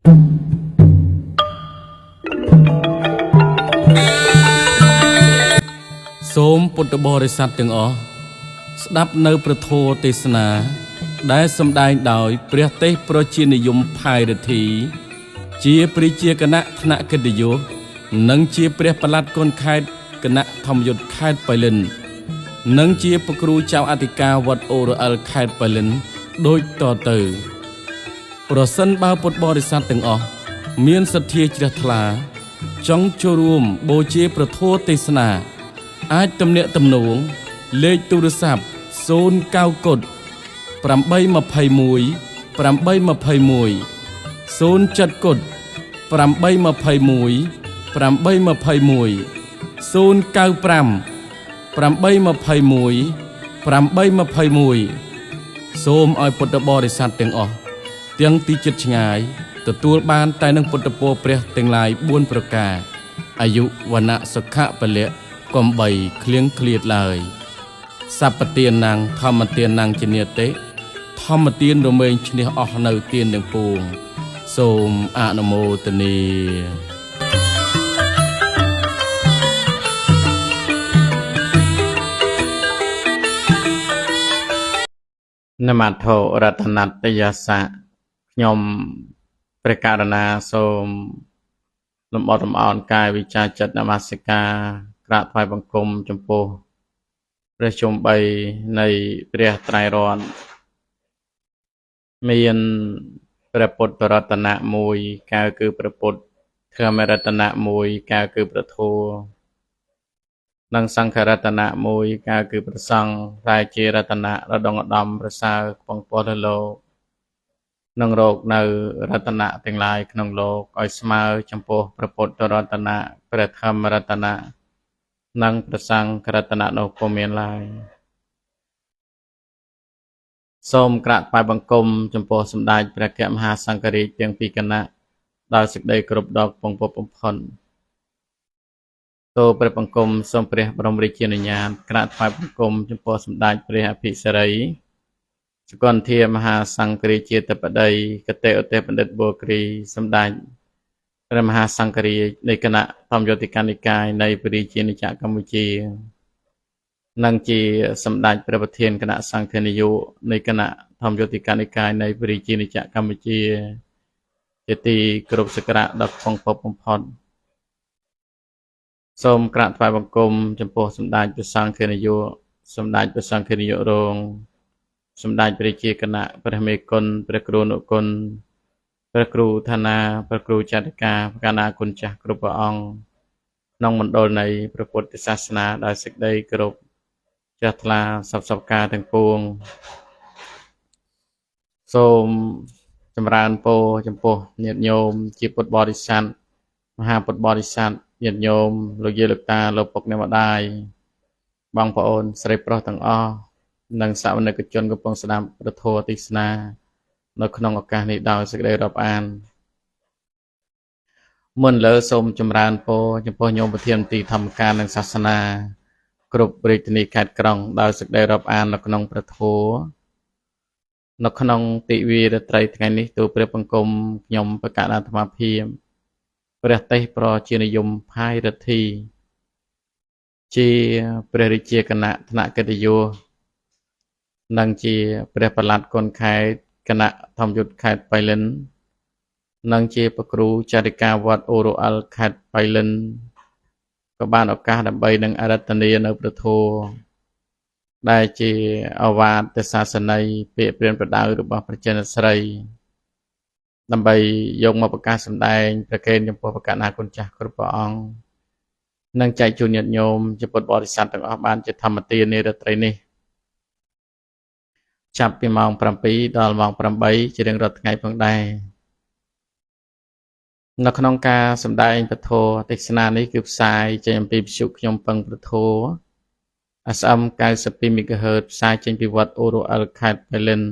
សូមពុទ្ធបរិស័ទទាំងអស់ស្ដាប់នៅព្រះធម៌ទេសនាដែលសម្ដែងដោយព្រះទេសប្រជានិយមផាយរិទ្ធីជាព្រះជាគណៈថ្នាក់កិត្តិយសនិងជាព្រះប្រឡាត់គុនខេត្តគណៈធម្មយុត្តខេត្តបៃលិននិងជាព្រះគ្រូចៅអធិការវត្តអូរអិលខេត្តបៃលិនដូចតទៅប្រសិនបើពុទ្ធបរិស័ទទាំងអស់មានសទ្ធាជ្រះថ្លាចង់ចូលរួមបូជាព្រះធម៌ទេសនាអាចទំនាក់ទំនងលេខទូរស័ព្ទ09 គុត 821 821 07 គុត 821 821 095 821 821 សូមឲ្យពុទ្ធបរិស័ទទាំងអស់ទាំងទីជិតឆ្ងាយទទួលបានតែនឹងពុទ្ធពរព្រះទាំងឡាយ4ប្រការអាយុវណ្ណៈសុខៈពលៈកំបីឃ្លៀងឃ្លាតឡើយសព្បទានណាំងធម្មទានណាំងជានិតិធម្មទានរមែងឈ្នះអស់នៅទានទាំងពួងសូមអនុមោទនានមត្ថោរតនតយសៈខ្ញុំព្រះករុណាសូមលំអរលំអរកាយវិចារចិត្តនមស្ការក្រាបថ្វាយបង្គំចំពោះព្រះជន្ម3នៃព្រះត្រៃរតន៍មានព្រះពុទ្ធរតនៈ1កៅគឺព្រះពុទ្ធធម្មរតនៈ1កៅគឺព្រះធម៌និងសង្ឃរតនៈ1កៅគឺព្រះសង្ឃដែលជារតនៈរដងឧត្តមប្រសើរខ្ពង់ខ្ពស់លើលោកនឹងរកនៅរតនៈទាំងឡាយក្នុងលោកឲ្យស្មើចំពោះព្រះពុទ្ធរតនៈព្រះធម្មរតនៈនិងព្រះសង្ឃរតនៈនោះពុំមានឡើយសូមក្រាបថ្វាយបង្គំចំពោះសម្ដេចព្រះកមហាសង្ឃរាជទាំងពីរគណៈដោយសេចក្តីគោរពដ៏ខ្ពង់ខ្ពស់បំផុតទោព្រះបង្គំសូមព្រះបរមរាជានុញ្ញាតក្រាបថ្វាយបង្គំចំពោះសម្ដេចព្រះអភិសិរីសកលធាមហាសង្ឃរាជាធិបតីកតេឧទេបណ្ឌិតបូគ្រីសម្ដេចព្រះមហាសង្ឃរាជនៃគណៈធម្មយុត្តិកនិកាយនៃព្រះរាជាណាចក្រកម្ពុជានិងជាសម្ដេចព្រះប្រធានគណៈសង្ឃនាយកនៃគណៈធម្មយុត្តិកនិកាយនៃព្រះរាជាណាចក្រកម្ពុជាជាទីគោរពសក្ការៈដ៏ខ្ពង់ខ្ពស់បំផុតសូមក្រាបថ្វាយបង្គំចំពោះសម្ដេចព្រះសង្ឃនាយកសម្ដេចព្រះសង្ឃនាយករងសម្ដេចព្រះរាជាគណៈព្រះមេគុណព្រះគ្រូអនុគុណព្រះគ្រូឋានាព្រះគ្រូចតិកាព្រះកណាគុណចាស់គ្រប់ព្រះអង្គក្នុងមណ្ឌលនៃព្រះពុទ្ធសាសនាដោយសេចក្តីគោរពជ្រះថ្លាសពការទាំងពួងសូមចម្រើនពរចំពោះញាតិញោមជាពុទ្ធបរិស័ទមហាពុទ្ធបរិស័ទញាតិញោមលោកយាយលោកតាលោកពុកអ្នកម្ដាយបងប្អូនស្រីប្រុសទាំងអស់និងសាវនិកជនកំពុងស្ដាប់ព្រះធម៌ទេសនានៅក្នុងឱកាសនេះដោយសេចក្តីរាប់អានមុនលើសូមចម្រើនពរចំពោះញោមប្រធានទីធម្មការនិងសាសនាគ្រប់រាជធានីខេត្តក្រុងដោយសេចក្តីរាប់អាននៅក្នុងព្រះធម៌នៅក្នុងទិវារាត្រីថ្ងៃនេះទូព្រះបង្គំខ្ញុំប្រកាសអាត្មាភាពព្រះទេសប្រជានិយមផាយរិទ្ធីជាព្រះរាជាគណៈថ្នាក់កិត្តិយសនិងជាព្រះប្រឡាត់គុនខេត្តគណៈធម្មយុត្តខេត្តបៃលិននិងជាព្រះគ្រូចរិកាវត្តអូរអិលខេត្តបៃលិនក៏បានឱកាសដើម្បីនឹងអរតនានៅព្រះធម៌ដែលជាអវាទសាសនីពាក្យព្រានប្រដៅរបស់ព្រះចិនស្រីដើម្បីយកមកប្រកាសសម្ដែងប្រកេនចំពោះព្រះកណាគុណចាស់គ្រប់ព្រះអង្គនិងចែកជូនញាតិញោមជាពុទ្ធបរិស័ទទាំងអស់បានជាធម្មទាននារាត្រីនេះចាប់ពីម៉ោង7ដល់ម៉ោង8ជារៀងរាល់ថ្ងៃផងដែរនៅក្នុងការសម្ដែងពធទេសនានេះគឺផ្សាយចេញអំពីវិទ្យុខ្ញុំពឹងពធFM 92 MHz ផ្សាយចេញពីវត្តអូរអិលខេត្តបៃលិន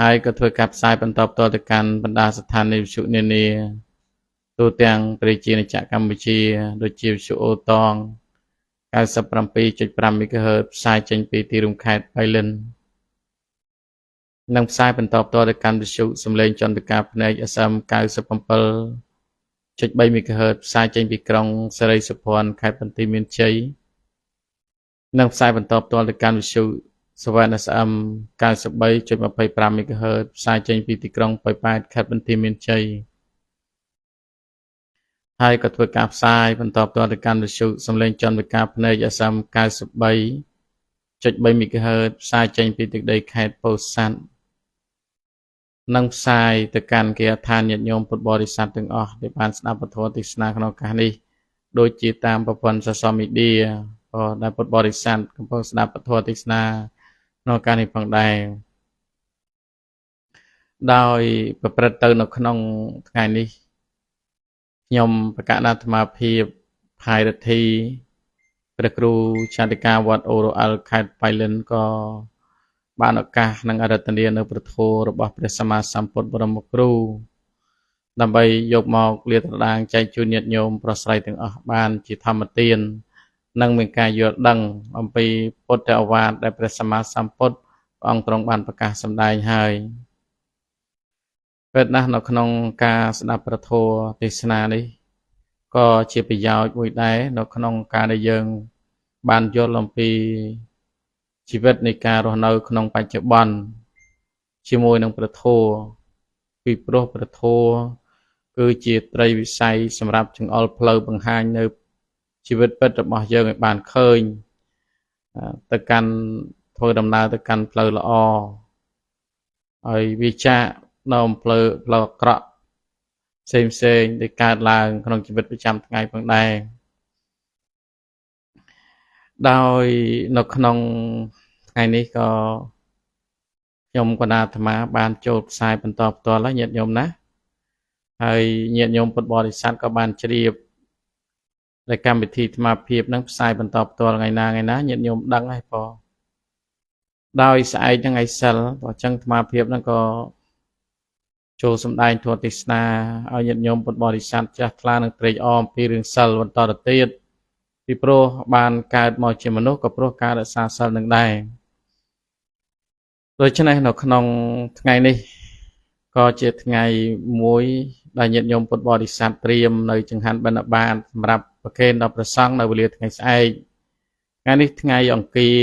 ហើយក៏ធ្វើការផ្សាយបន្តផ្ទាល់ទៅកាន់បណ្ដាស្ថានីយ៍វិទ្យុនានាទូទាំងព្រះរាជាណាចក្រកម្ពុជាដូចជាវិទ្យុអូតង 97.5 MHz ផ្សាយចេញពីទីរួមខេត្តបៃលិន នឹងផ្សាយបន្តផ្ទាល់ទៅកាន់វិទ្យុសំឡេងចន្ទការភ្នែក SM 97.3 MHz ផ្សាយចេញពីក្រុងសេរីសុភ័ណ្ឌខេត្តបន្ទាយមានជ័យនិងផ្សាយបន្តផ្ទាល់ទៅកាន់វិទ្យុសវណ្ណ SM 93.25 MHz ផ្សាយចេញពីទីក្រុងប៉ោយប៉ែតខេត្តបន្ទាយមានជ័យហើយក៏ធ្វើការផ្សាយបន្តផ្ទាល់ទៅកាន់វិទ្យុសំឡេងចន្ទការភ្នែក SM 93.3 MHz ផ្សាយចេញពីទឹកដីខេត្តពោធិ៍សាត់និងផ្សាយទៅកាន់គេហដ្ឋានញាតិញោមពុទ្ធបរិស័ទទាំងអស់ដែលបានស្ដាប់ពធទេសនាក្នុងឱកាសនេះដូចជាតាមប្រព័ន្ធsocial media ក៏ដែលពុទ្ធបរិស័ទកំពុងស្ដាប់ពធទេសនាក្នុងឱកាសនេះផងដែរដោយប្រព្រឹត្តទៅនៅក្នុងថ្ងៃនេះខ្ញុំបកណាអាត្មាភាពផាយរទ្ធីព្រះគ្រូចន្ទកាវត្តអូរ៉ូអលខេត្តបៃលិនក៏បានឱកាសនឹងអរតនានៅប្រធមរបស់ព្រះសម្មាសម្ពុទ្ធបរមគ្រូដើម្បីយកមកលាតត្រដាងចែកជូនញាតិញោមប្រស្រ័យទាំងអស់បានជាធម្មទាននិងមានការយល់ដឹងអំពីពុទ្ធឱវាទដែលព្រះសម្មាសម្ពុទ្ធព្រះអង្គទ្រង់បានប្រកាសសម្ដែងហើយពិតណាស់នៅក្នុងការស្ដាប់ប្រធមទេសនានេះក៏ជាប្រយោជន៍មួយដែរនៅក្នុងការដែលយើងបានយល់អំពីជីវិតនៃការរស់នៅក្នុងបច្ចុប្បន្នជាមួយនឹងប្រធមពីព្រោះប្រធមគឺជាត្រីវិស័យសម្រាប់ចង្អុលផ្លូវបង្ហាញនៅជីវិតពិតរបស់យើងឲ្យបានឃើញទៅកាន់ធ្វើដំណើរទៅកាន់ផ្លូវល្អហើយវាចាកនៅផ្លូវអាក្រក់ផ្សេងដែលកើតឡើងក្នុងជីវិតប្រចាំថ្ងៃផងដែរដោយនៅក្នុងថ្ងៃនេះក៏ខ្ញុំគណៈអាត្មាបានចូលផ្សាយបន្តផ្ទាល់ហើយញាតិញោមណាហើយញាតិញោមពុទ្ធបរិស័ទក៏បានជ្រាបដែលកម្មវិធីអាត្មាភាពនឹងផ្សាយបន្តផ្ទាល់ថ្ងៃណាញាតិញោមដឹងហើយបងដោយស្អែកថ្ងៃសិលបើអញ្ចឹងអាត្មាភាពនឹងក៏ចូលសម្ដែងធម៌ទេសនាឲ្យញាតិញោមពុទ្ធបរិស័ទចាស់ថ្លានឹងត្រេកអរអំពីរឿងសិលបន្តទៅទៀតពីព្រោះបានកើតមកជាមនុស្សក៏ព្រោះការរក្សាសិលនឹងដែរដូច្នេះនៅក្នុងថ្ងៃនេះក៏ជាថ្ងៃមួយដែលញាតិញោមពុទ្ធបរិស័ទត្រៀមនៅចង្ហាន់បិណ្ឌបាតសម្រាប់ប្រគេនដល់ព្រះសង្ឃនៅវេលាថ្ងៃស្អែកថ្ងៃនេះថ្ងៃអង្គារ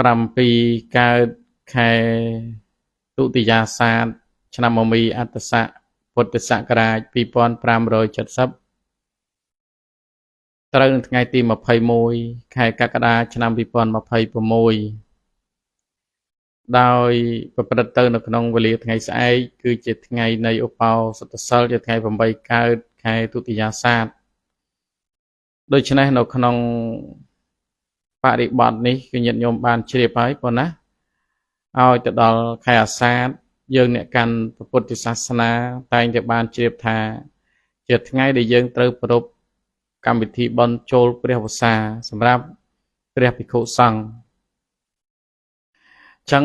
7កើតខែទុតិយាសាទឆ្នាំមមីអត្តស័កពុទ្ធសករាជ2570ត្រូវនៅថ្ងៃទី21ខែកក្កដាឆ្នាំ2026ដោយប្រព្រឹត្តទៅនៅក្នុងវេលាថ្ងៃស្អែកគឺជាថ្ងៃនៃឧបោសថសិលជាថ្ងៃ8កើតខែទុតិយាសាទដូច្នេះនៅក្នុងបរិបទនេះគឺញាតិញោមបានជ្រាបហើយប៉ុណ្ណាឲ្យទៅដល់ខែអាសាឍយើងអ្នកកាន់ពុទ្ធសាសនាតែងតែបានជ្រាបថាជាថ្ងៃដែលយើងត្រូវប្រារព្ធកម្មវិធីបុណ្យចូលព្រះវស្សាសម្រាប់ព្រះភិក្ខុសង្ឃចឹង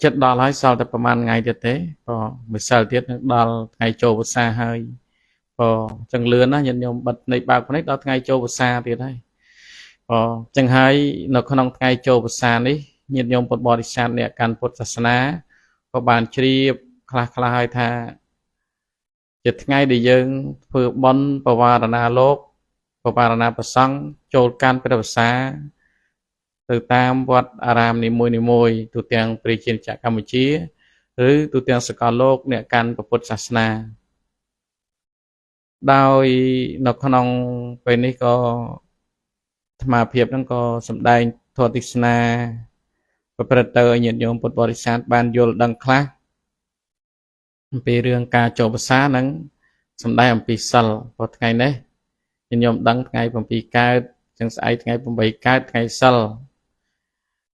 ចិត្តដល់ហើយសល់តែប្រហែលថ្ងៃទៀតទេក៏ម្សិលទៀតនឹងដល់ថ្ងៃចូលវស្សាហើយក៏ចឹងលឿនណាញាតិញោមបិទនៃបើកភ្នែកដល់ថ្ងៃចូលវស្សាទៀតហើយចឹងហើយនៅក្នុងថ្ងៃចូលវស្សានេះញាតិញោមពុទ្ធបរិស័ទអ្នកកាន់ពុទ្ធសាសនាក៏បានជ្រាបខ្លះហើយថាជាថ្ងៃដែលយើងធ្វើបុណ្យបវារណាលោកបវារណាប្រសង់ចូលកាន់ព្រះវស្សាទៅតាមវត្តអារាមនីមួយទូទាំងប្រជាជាតិកម្ពុជាឬទូទាំងសកលលោកអ្នកកាន់ពុទ្ធសាសនាដោយនៅក្នុងពេលនេះក៏អាត្មាភាពហ្នឹងក៏សម្ដែងធម៌ទេសនាប្រព្រឹត្តទៅឲ្យញាតិញោមពុទ្ធបរិស័ទបានយល់ដឹងខ្លះអំពីរឿងការចូលវស្សាហ្នឹងសម្ដែងអំពីសិលព្រោះថ្ងៃនេះញាតិញោមដឹងថ្ងៃ7កើតចឹងស្អែកថ្ងៃ8កើតថ្ងៃសិល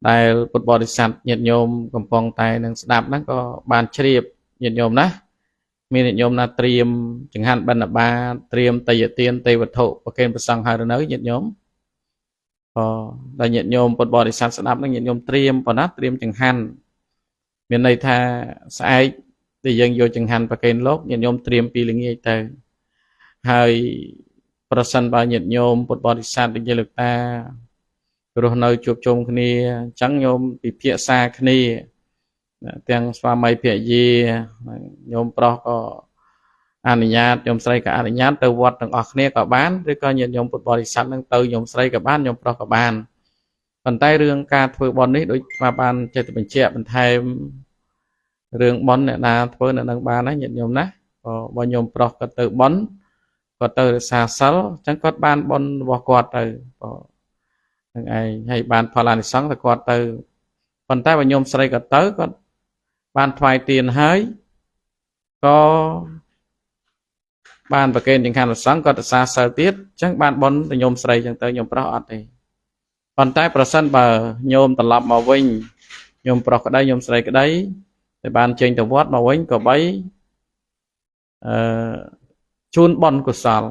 ដែលពុទ្ធបរិស័ទញាតិញោមកំពុងតែនឹងស្ដាប់ហ្នឹងក៏បានជ្រាបញាតិញោមណាមានញាតិញោមណាត្រៀមចង្ហាន់បិណ្ឌបាតត្រៀមតយទានទេវត្ថុប្រគេនព្រះសង្ឃហើយនៅញាតិញោមដែលញាតិញោមពុទ្ធបរិស័ទស្ដាប់ហ្នឹងញាតិញោមត្រៀមប៉ុណ្ណាត្រៀមចង្ហាន់មានន័យថាស្អែកដែលយើងយកចង្ហាន់ប្រគេនលោកញាតិញោមត្រៀមពីល្ងាចទៅហើយប្រសិនបើញាតិញោមពុទ្ធបរិស័ទដូចជាលោកតាគ រស់នៅជួបជុំគ្នាអញ្ចឹងញោមពិភាក្សាគ្នាទាំងស្វាមីភរិយាញោមប្រុសក៏អនុញ្ញាតញោមស្រីក៏អនុញ្ញាតទៅវត្តទាំងអស់គ្នាក៏បានឬក៏ញាតិញោមពុទ្ធបរិស័ទនឹងទៅញោមស្រីក៏បានញោមប្រុសក៏បានប៉ុន្តែរឿងការធ្វើបុណ្យនេះដូចស្បានចេះតែបញ្ជាក់បន្ថែមរឿងបុណ្យអ្នកណាធ្វើនៅនឹងបានណាញាតិញោមណាបើញោមប្រុសក៏ទៅបុណ្យគាត់ទៅរក្សាសិលអញ្ចឹងគាត់បានបុណ្យរបស់គាត់ទៅនឹងឯងហើយបានផលអានិសង្សទៅគាត់ទៅប៉ុន្តែបើញោមស្រីក៏ទៅគាត់បានថ្វាយទានហើយក៏បានប្រកេនចង្ហាន់ព្រះសង្ឃគាត់រក្សាសិលទៀតអញ្ចឹងបានបុណ្យទៅញោមស្រីអញ្ចឹងទៅញោមប្រុសអត់ទេប៉ុន្តែប្រសិនបើញោមត្រឡប់មកវិញញោមប្រុសក្តីញោមស្រីក្តីតែបានចេញទៅវត្តមកវិញក៏បីជូនបុណ្យកុសល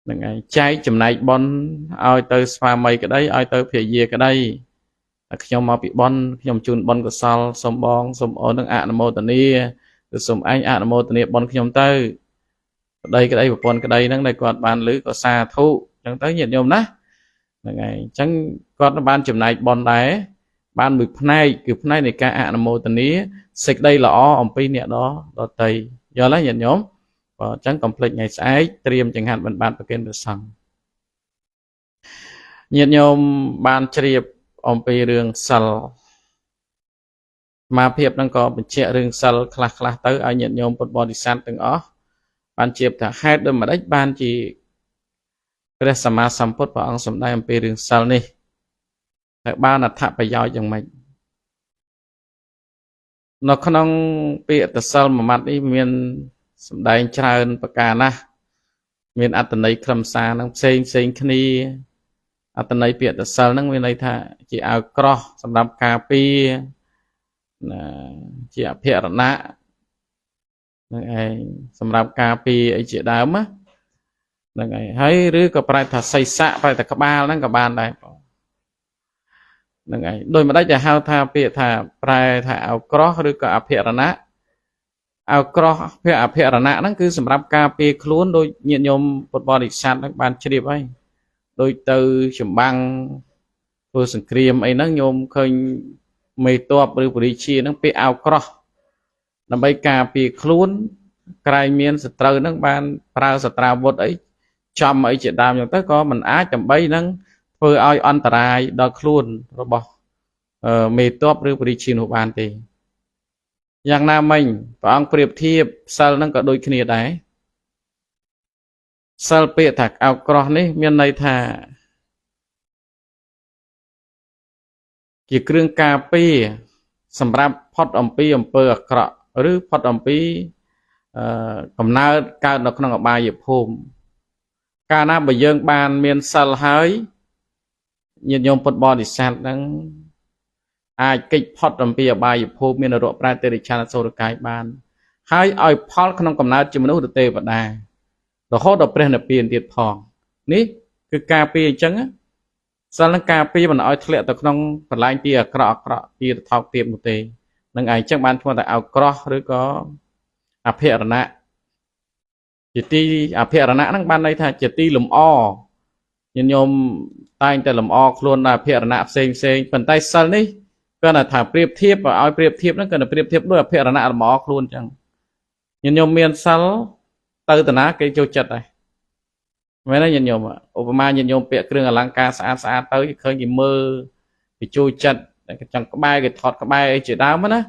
នឹងឯងចែកចំណែកបុណ្យឲ្យទៅស្វាមីក្តីឲ្យទៅភរិយាក្តីតែខ្ញុំមកពីបុណ្យខ្ញុំជូនបុណ្យកុសលសូមបងសូមអូននឹងអនុមោទនាឬសូមឯងអនុមោទនាបុណ្យខ្ញុំទៅប្តីក្តីប្រពន្ធក្តីហ្នឹងដែលគាត់បានឮក៏សាធុអញ្ចឹងទៅញាតិញោមណាហ្នឹងហើយអញ្ចឹងគាត់បានចំណែកបុណ្យដែរបានមួយផ្នែកគឺផ្នែកនៃការអនុមោទនាសេចក្តីល្អអំពីអ្នកដតីយល់ហើយញាតិញោមបើអញ្ចឹងកុំភ្លេចថ្ងៃស្អែកត្រៀមចង្ហាន់បិណ្ឌបាតប្រគេនព្រះសង្ឃញាតិញោមបានជ្រាបអំពីរឿងសិលមកភាពហ្នឹងក៏បញ្ជាក់រឿងសិលខ្លះទៅឲ្យញាតិញោមពុទ្ធបរិស័ទទាំងអស់បានជ្រាបថាហេតុដូចម្ដេចបានជាព្រះសម្មាសម្ពុទ្ធព្រះអង្គសម្ដែងអំពីរឿងសិលនេះតែបានអត្ថប្រយោជន៍យ៉ាងម៉េចនៅក្នុងពាក្យតសិលមួយម៉ាត់នេះមានសម្ដែងច្រើនប្រការណាស់មានអត្ថន័យខ្លឹមសារនឹងផ្សេងគ្នាអត្ថន័យពាក្យតសិលហ្នឹងមានន័យថាជាអាវក្រោះសម្រាប់ការពារជាអភិរណៈហ្នឹងឯងសម្រាប់ការពារអីជាដើមហ្នឹងឯងហើយឬក៏ប្រែថាសីស័កប្រែថាក្បាលហ្នឹងក៏បានដែរហ្នឹងឯងដោយមិនដេចតែហៅថាពាក្យថាប្រែថាអាវក្រោះឬក៏អភិរណៈអាវក្រោះអភិរណៈហ្នឹងគឺសម្រាប់ការពារខ្លួនដោយញាតិញោមពុទ្ធបរិស័ទហ្នឹងបានជ្រាបហើយដោយទៅចម្បាំងធ្វើសង្គ្រាមអីហ្នឹងញោមឃើញមេតបឬបរិជាហ្នឹងពាក់អាវក្រោះដើម្បីការពារខ្លួនក្រែងមានសត្រូវហ្នឹងបានប្រើសត្រាវុធអីចំអីជាដើមអញ្ចឹងទៅក៏មិនអាចដើម្បីហ្នឹងធ្វើឲ្យអន្តរាយដល់ខ្លួនរបស់មេតបឬបរិជានោះបានទេយ៉ាងណាមិញព្រះអង្គប្រៀបធៀបសិលហ្នឹងក៏ដូចគ្នាដែរសិលពាក្យថាអាវក្រោះនេះមានន័យថាជាគ្រឿងការពារសម្រាប់ផុតអំពីអំពើអាក្រក់ឬផុតអំពីកំណើតកើតនៅក្នុងអបាយភូមិកាលណាបើយើងបានមានសិលហើយញាតិញោមពុទ្ធបរិស័ទហ្នឹងអាចកិច្ចផុតអំពីអបាយភូមិមាននរកប្រែតិរិឆានសូរកាយបានហើយឲ្យផលក្នុងកំណើតជាមនុស្សឬទេវតារហូតដល់ព្រះនិព្វានទៀតផងនេះគឺការពារអញ្ចឹងសិលនឹងការពារមិនឲ្យធ្លាក់ទៅក្នុងកន្លែងទីអាក្រក់ទីថោកទាបនោះទេនឹងឯងអញ្ចឹងបានឈ្មោះថាអាវក្រោះឬក៏អភិរណៈជាទីអភិរណៈហ្នឹងបានន័យថាជាទីលំអញាតិញោមតែងតែលំអខ្លួនដល់អភិរណៈផ្សេងប៉ុន្តែសិលនេះគាត់ថាប្រៀបធៀបឲ្យប្រៀបធៀបហ្នឹងគាត់ប្រៀបធៀបដោយអភិរណៈលំអខ្លួនអញ្ចឹងញាតិញោមមានសិលទៅតាណាគេចូលចិត្តដែរមែនទេញាតិញោមឧបមាញាតិញោមពាក់គ្រឿងអលង្ការស្អាតទៅឃើញគេមើលគេចូលចិត្តចង់ក្បែរគេថតក្បែរអីជាដើមណា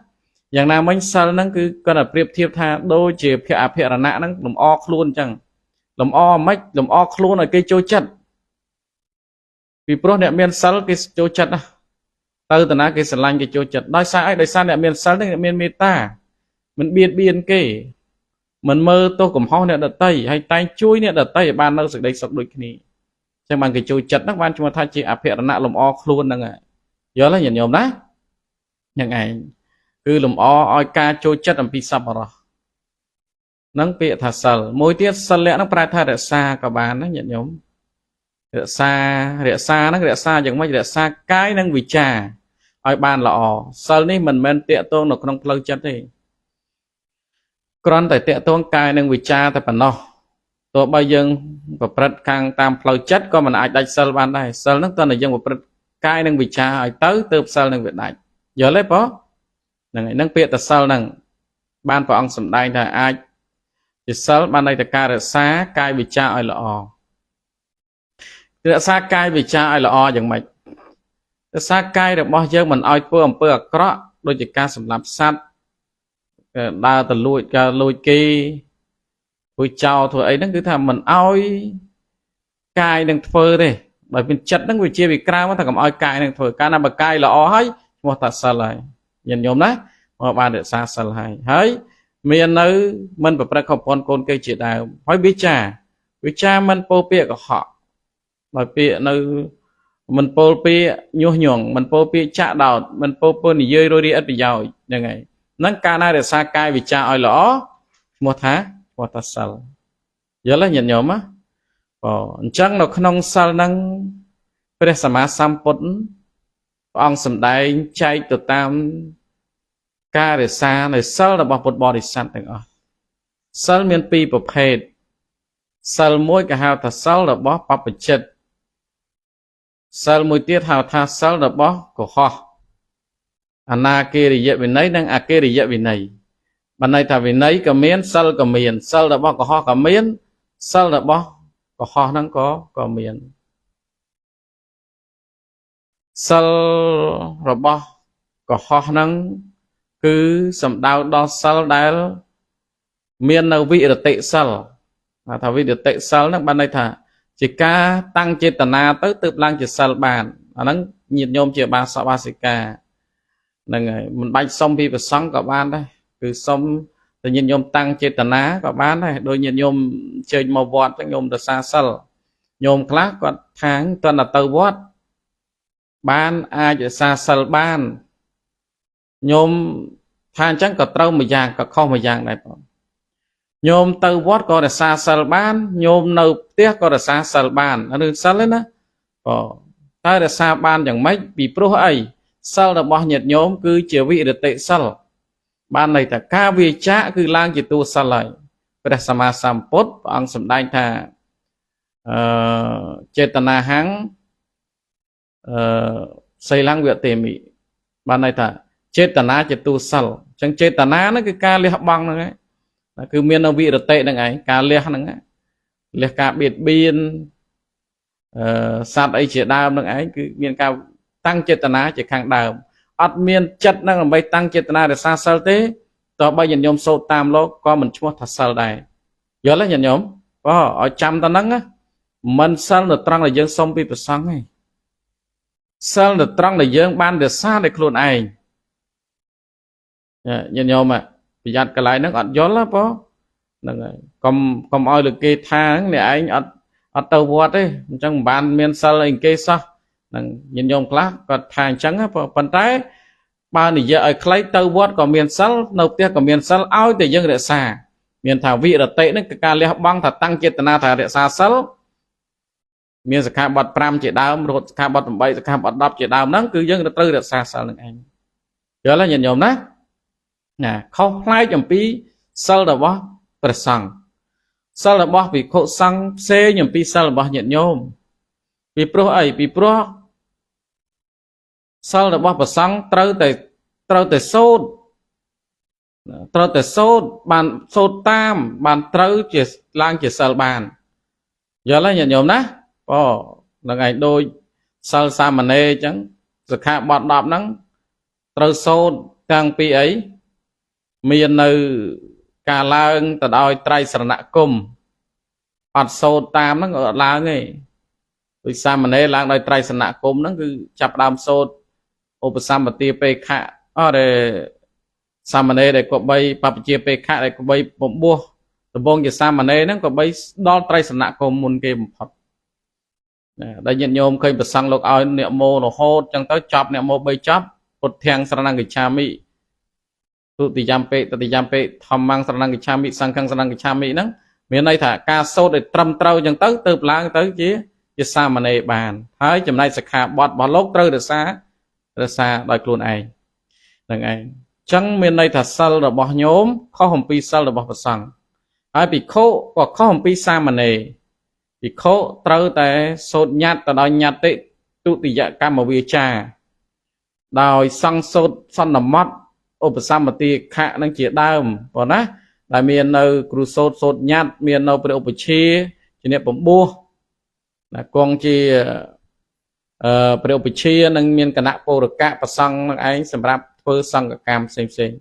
យ៉ាងណាមិញសិលហ្នឹងគឺគាត់តែប្រៀបធៀបថាដូចជាភៈអភិរណៈហ្នឹងលំអខ្លួនអញ្ចឹងលំអមិនលំអខ្លួនឲ្យគេចូលចិត្តពីព្រោះអ្នកមានសិលគេចូលចិត្តណាទៅតាណាគេស្រឡាញ់គេចូលចិត្តដោយសារអីដោយសារអ្នកមានសិលហ្នឹងអ្នកមានមេត្តាមិនបៀតបៀនគេមិនមើលទោសកំហុសអ្នកដតីហើយតែងជួយអ្នកដតីឲ្យបាននៅសេចក្តីសុខដូចគ្នាអញ្ចឹងបានគេចូលចិត្តហ្នឹងបានឈ្មោះថាជាអភិរណៈលំអខ្លួនហ្នឹងយល់ទេញាតិញោមណាហ្នឹងឯងគឺលំអឲ្យការចូលចិត្តអំពីសប្បុរសហ្នឹងពាក្យថាសិលមួយទៀតសិលៈហ្នឹងប្រែថារក្សាក៏បានណាញាតិញោមរក្សាហ្នឹងរក្សាយ៉ាងម៉េចរក្សាកាយនិងវាចាឲ្យបានល្អសិលនេះមិនមែនតាកតងនៅក្នុងផ្លូវចិត្តទេគ្រាន់តែតាកតងកាយនិងវាចាតែប៉ុណ្ណោះ ទោះបីយើងប្រព្រឹត្តខាងតាមផ្លូវចិត្តក៏មិនអាចដាច់សិលបានដែរសិលហ្នឹងតើយើងប្រព្រឹត្តកាយនិងវិចារឲ្យទៅទើបសិលនឹងវាដាច់យល់ទេបងហ្នឹងហើយហ្នឹងពាក្យតសិលហ្នឹងបានព្រះអង្គសម្ដែងថាអាចជាសិលបានន័យថាការរក្សាកាយវិចារឲ្យល្អរក្សាកាយវិចារឲ្យល្អយ៉ាងម៉េចរក្សាកាយរបស់យើងមិនឲ្យធ្វើអំពើអាក្រក់ដូចជាការសម្លាប់សត្វដើរទៅលួចការលួចគេធ្វើចោលធ្វើអីហ្នឹងគឺថាមិនអោយកាយនឹងធ្វើទេដោយមានចិត្តហ្នឹងវាជាវិក្រៅថាកុំអោយកាយនឹងធ្វើកាលណាបើកាយល្អហើយឈ្មោះថាសិលហើយញាតិញោមណាមកបានរក្សាសិលហើយមាននៅមិនប្រព្រឹត្តខុសប្រព័ន្ធកូនគេជាដើមហើយវិចារមិនពោពាក្យកុហកដោយពាក្យនៅមិនពោលពាក្យញុះញង់មិនពោលពាក្យចាក់ដោតមិនពោលនិយាយរួចរាឥតប្រយោជន៍ហ្នឹងហើយហ្នឹងកាលណារក្សាកាយវិចារឲ្យល្អឈ្មោះថាសិលយល់ទេញាតិញោមណាអញ្ចឹងនៅក្នុងសិលហ្នឹងព្រះសម្មាសម្ពុទ្ធព្រះអង្គសម្ដែងចែកទៅតាមការរក្សានៅសិលរបស់ពុទ្ធបរិស័ទទាំងអស់សិលមានពីរប្រភេទសិលមួយគេហៅថាសិលរបស់បព្វជិតសិលមួយទៀតហៅថាសិលរបស់កុហកអនាគារិយវិន័យនិងអគារិយវិន័យបានន័យថាវិន័យក៏មានសិលក៏មានសិលរបស់កុហកក៏មានសិលរបស់កុហកហ្នឹងក៏មានសិលរបស់កុហកហ្នឹងគឺសំដៅដល់សិលដែលមាននៅវិរតិសិលថាវិរតិសិលហ្នឹងបានន័យថាជាការតាំងចេតនាទៅទើបឡើងជាសិលបានអាហ្នឹងញាតិញោមជាបាសកបាសិកាហ្នឹងហើយមិនបាច់សុំពីប្រសង់ក៏បានដែរគឺសុំតែញាតិញោមតាំងចេតនាក៏បានដែរដោយញាតិញោមជើញមកវត្តចឹងញោមរក្សាសិលញោមខ្លះគាត់ខាងតើទៅវត្តបានអាចរក្សាសិលបានញោមថាអញ្ចឹងក៏ត្រូវមួយយ៉ាងក៏ខុសមួយយ៉ាងដែរបងញោមទៅវត្តក៏រក្សាសិលបានញោមនៅផ្ទះក៏រក្សាសិលបានឬសិលទេណាតែរក្សាបានយ៉ាងម៉េចពីព្រោះអីសិលរបស់ញាតិញោមគឺជាវិរតិសិលបានន័យថាការវាចាកគឺឡើងជាតួសិលហើយព្រះសម្មាសម្ពុទ្ធព្រះអង្គសម្ដែងថាចេតនាហੰសីលੰវតេមិបានន័យថាចេតនាជាតួសិលអញ្ចឹងចេតនាហ្នឹងគឺការលះបង់ហ្នឹងឯងគឺមាននៅវិរតិហ្នឹងឯងការលះហ្នឹងលះការបៀតបៀនសត្វអីជាដើមហ្នឹងឯងគឺមានការតាំងចេតនាជាខាងដើមអត់មានចិត្តហ្នឹងដើម្បីតាំងចេតនារក្សាសិលទេតើបើញាតិញោមសូត្រតាមលោកក៏មិនឈ្មោះថាសិលដែរយល់ទេញាតិញោមឲ្យចាំតហ្នឹងមិនសិលនៅត្រង់ដែលយើងសុំពីព្រះសង្ឃទេសិលនៅត្រង់ដែលយើងបានរក្សាដោយខ្លួនឯងញាតិញោមប្រយ័ត្នកន្លែងហ្នឹងអត់យល់ណាបងហ្នឹងហើយកុំឲ្យលើគេថាអ្នកឯងអត់ទៅវត្តទេអញ្ចឹងមិនបានមានសិលអីគេសោះហ្នឹងញាតិញោមខ្លះគាត់ថាអញ្ចឹងប៉ុន្តែបើនិយាយឲ្យខ្លីទៅវត្តក៏មានសិលនៅផ្ទះក៏មានសិលឲ្យតែយើងរក្សាមានថាវិរតិហ្នឹងគឺការលះបង់ថាតាំងចេតនាថារក្សាសិលមានសិក្ខាបទ5ជាដើមរហូតសិក្ខាបទ8សិក្ខាបទ10ជាដើមហ្នឹងគឺយើងត្រូវរក្សាសិលនឹងឯងយល់ទេញាតិញោមណាខុសផ្លែកអំពីសិលរបស់ព្រះសង្ឃសិលរបស់ភិក្ខុសង្ឃផ្សេងអំពីសិលរបស់ញាតិញោមពីព្រោះអីពីព្រោះសិលរបស់ព្រះសង្ឃត្រូវតែសូត្របានសូត្រតាមបានត្រូវជាឡើងជាសិលបានយល់ទេញាតិញោមណាហ្នឹងឯងដូចសិលសាមណេរអញ្ចឹងសិក្ខាបទ10ហ្នឹងត្រូវសូត្រតាំងពីអីមាននៅការឡើងទៅដោយត្រៃស្រណគមអត់សូត្រតាមហ្នឹងអត់ឡើងទេដូចសាមណេរឡើងដោយត្រៃស្រណគមហ្នឹងគឺចាប់ដើមសូត្រឧបសម្បទាពេខៈដែលសាមណេរដែលក៏បីបព្វជិពេខៈដែលក៏បីបំពោះដំបងជាសាមណេរហ្នឹងក៏បីដល់ត្រៃស្រណគមមុនគេបំផុតដែលញាតិញោមឃើញប្រសង់លោកឲ្យអ្នកមោរហូតចឹងទៅចប់អ្នកមោ3ចប់ពុទ្ធាំងស្រណង្កិច្ឆាមិទុតិយំពេតតិយំពេធម្មំស្រណង្កិច្ឆាមិសង្ឃំស្រណង្កិច្ឆាមិហ្នឹងមានន័យថាការសូត្រឲ្យត្រឹមត្រូវចឹងទៅទើបឡើងទៅជាសាមណេរបានហើយចំណែកសិក្ខាបទរបស់លោកត្រូវរក្សាដោយខ្លួនឯងហ្នឹងឯងចឹងមានន័យថាសិលរបស់ញោមខុសអំពីសិលរបស់ព្រះសង្ឃ ហើយភិក្ខុក៏ខុសអំពីសាមណេរភិក្ខុត្រូវតែសូត្រញត្តិទៅដោយញត្តិទុតិយកម្មវាចាដោយសង្សោតសន្មតឧបសម្បទាខៈនឹងជាដើមបងណាដែលមាននៅគ្រូសូត្រសូត្រញត្តិមាននៅព្រះឧបជាជាអ្នកបំពោះណាគង់ជាព្រះឧបជានឹងមានគណៈពរកៈប្រសង់នឹងឯងសម្រាប់ធ្វើសង្ឃកម្មផ្សេង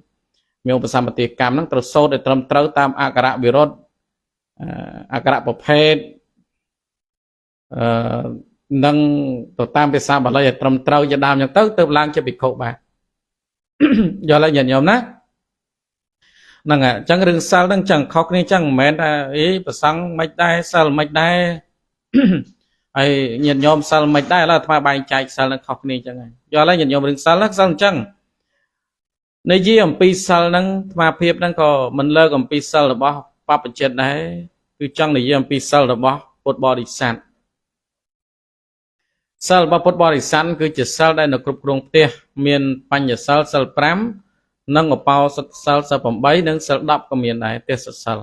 មានឧបសម្បទាកម្មនឹងត្រូវសូត្រឲ្យត្រឹមត្រូវតាមអក្ខរវិរុទ្ធអក្ខរប្រភេទនឹងទៅតាមភាសាបាលីឲ្យត្រឹមត្រូវជាដើមអញ្ចឹងទៅឡើងជាភិក្ខុបាទយល់ហើយញាតិញោមណាហ្នឹងអញ្ចឹងរឿងសិលហ្នឹងអញ្ចឹងខុសគ្នាអញ្ចឹងមិនមែនថាប្រសង់មិនដែរសិលមិនដែរហើយញាតិញោមសិលមិនដែរឥឡូវអាត្មាបែងចែកសិលនឹងខុសគ្នាអញ្ចឹងយល់ហើយញាតិញោមរឿងសិលហ្នឹងសិលអញ្ចឹងនិយាយអំពីសិលហ្នឹងអាត្មាភាពហ្នឹងក៏មិនលើកអំពីសិលរបស់បព្វជិតដែរគឺចង់និយាយអំពីសិលរបស់ពុទ្ធបរិស័ទសិលរបស់ពុទ្ធបរិស័ទគឺជាសិលដែលនៅគ្រប់គ្រងផ្ទះមានបញ្ញសិលសិល5និងឧបោសថសិលសិល8និងសិល10ក៏មានដែរទេសសិល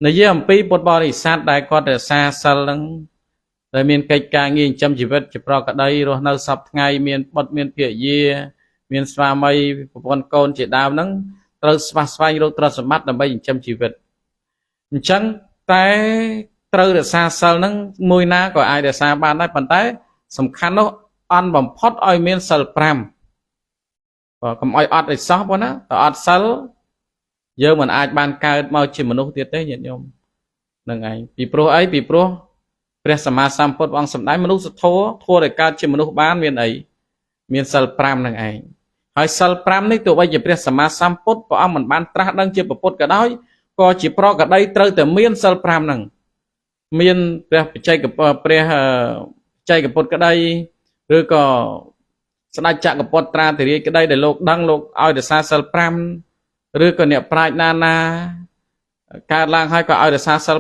និយាយអំពីពុទ្ធបរិស័ទដែលគាត់រក្សាសិលហ្នឹងដែលមានកិច្ចការងារចិញ្ចឹមជីវិតជាប្រក្រតីរស់នៅសពថ្ងៃមានបុត្រមានភរិយាមានស្វាមីប្រពន្ធកូនជាដើមហ្នឹងត្រូវស្វះស្វែងរកទ្រព្យសម្បត្តិដើម្បីចិញ្ចឹមជីវិតអញ្ចឹងតែត្រូវរក្សាសិលហ្នឹងមួយណាក៏អាចរក្សាបានដែរប៉ុន្តែសំខាន់នោះអន់បំផុតឲ្យមានសិល5បើកុំឲ្យអត់ឲ្យសោះបងណាតើអត់សិលយើងមិនអាចបានកើតមកជាមនុស្សទៀតទេញាតិញោមហ្នឹងឯងពីព្រោះអីពីព្រោះព្រះសម្មាសម្ពុទ្ធព្រះអង្គសម្ដែងមនុស្សធម៌ធัวដែលកើតជាមនុស្សបានមានអីមានសិល5ហ្នឹងឯងហើយសិល5នេះទោះបីជាព្រះសម្មាសម្ពុទ្ធព្រះអង្គមិនបានត្រាស់ដឹងជាពុទ្ធក៏ដោយក៏ជាប្រកដីត្រូវតែមានសិល5ហ្នឹងមានព្រះបច្ចេកពុទ្ធក្តីឬក៏ស្ដេចចក្រពត្តិត្រាធិរាជក្តីដែលលោកដឹងលោកឲ្យរក្សាសិល5ឬក៏អ្នកប្រាជ្ញណាកើតឡើងហើយក៏ឲ្យរក្សាសិល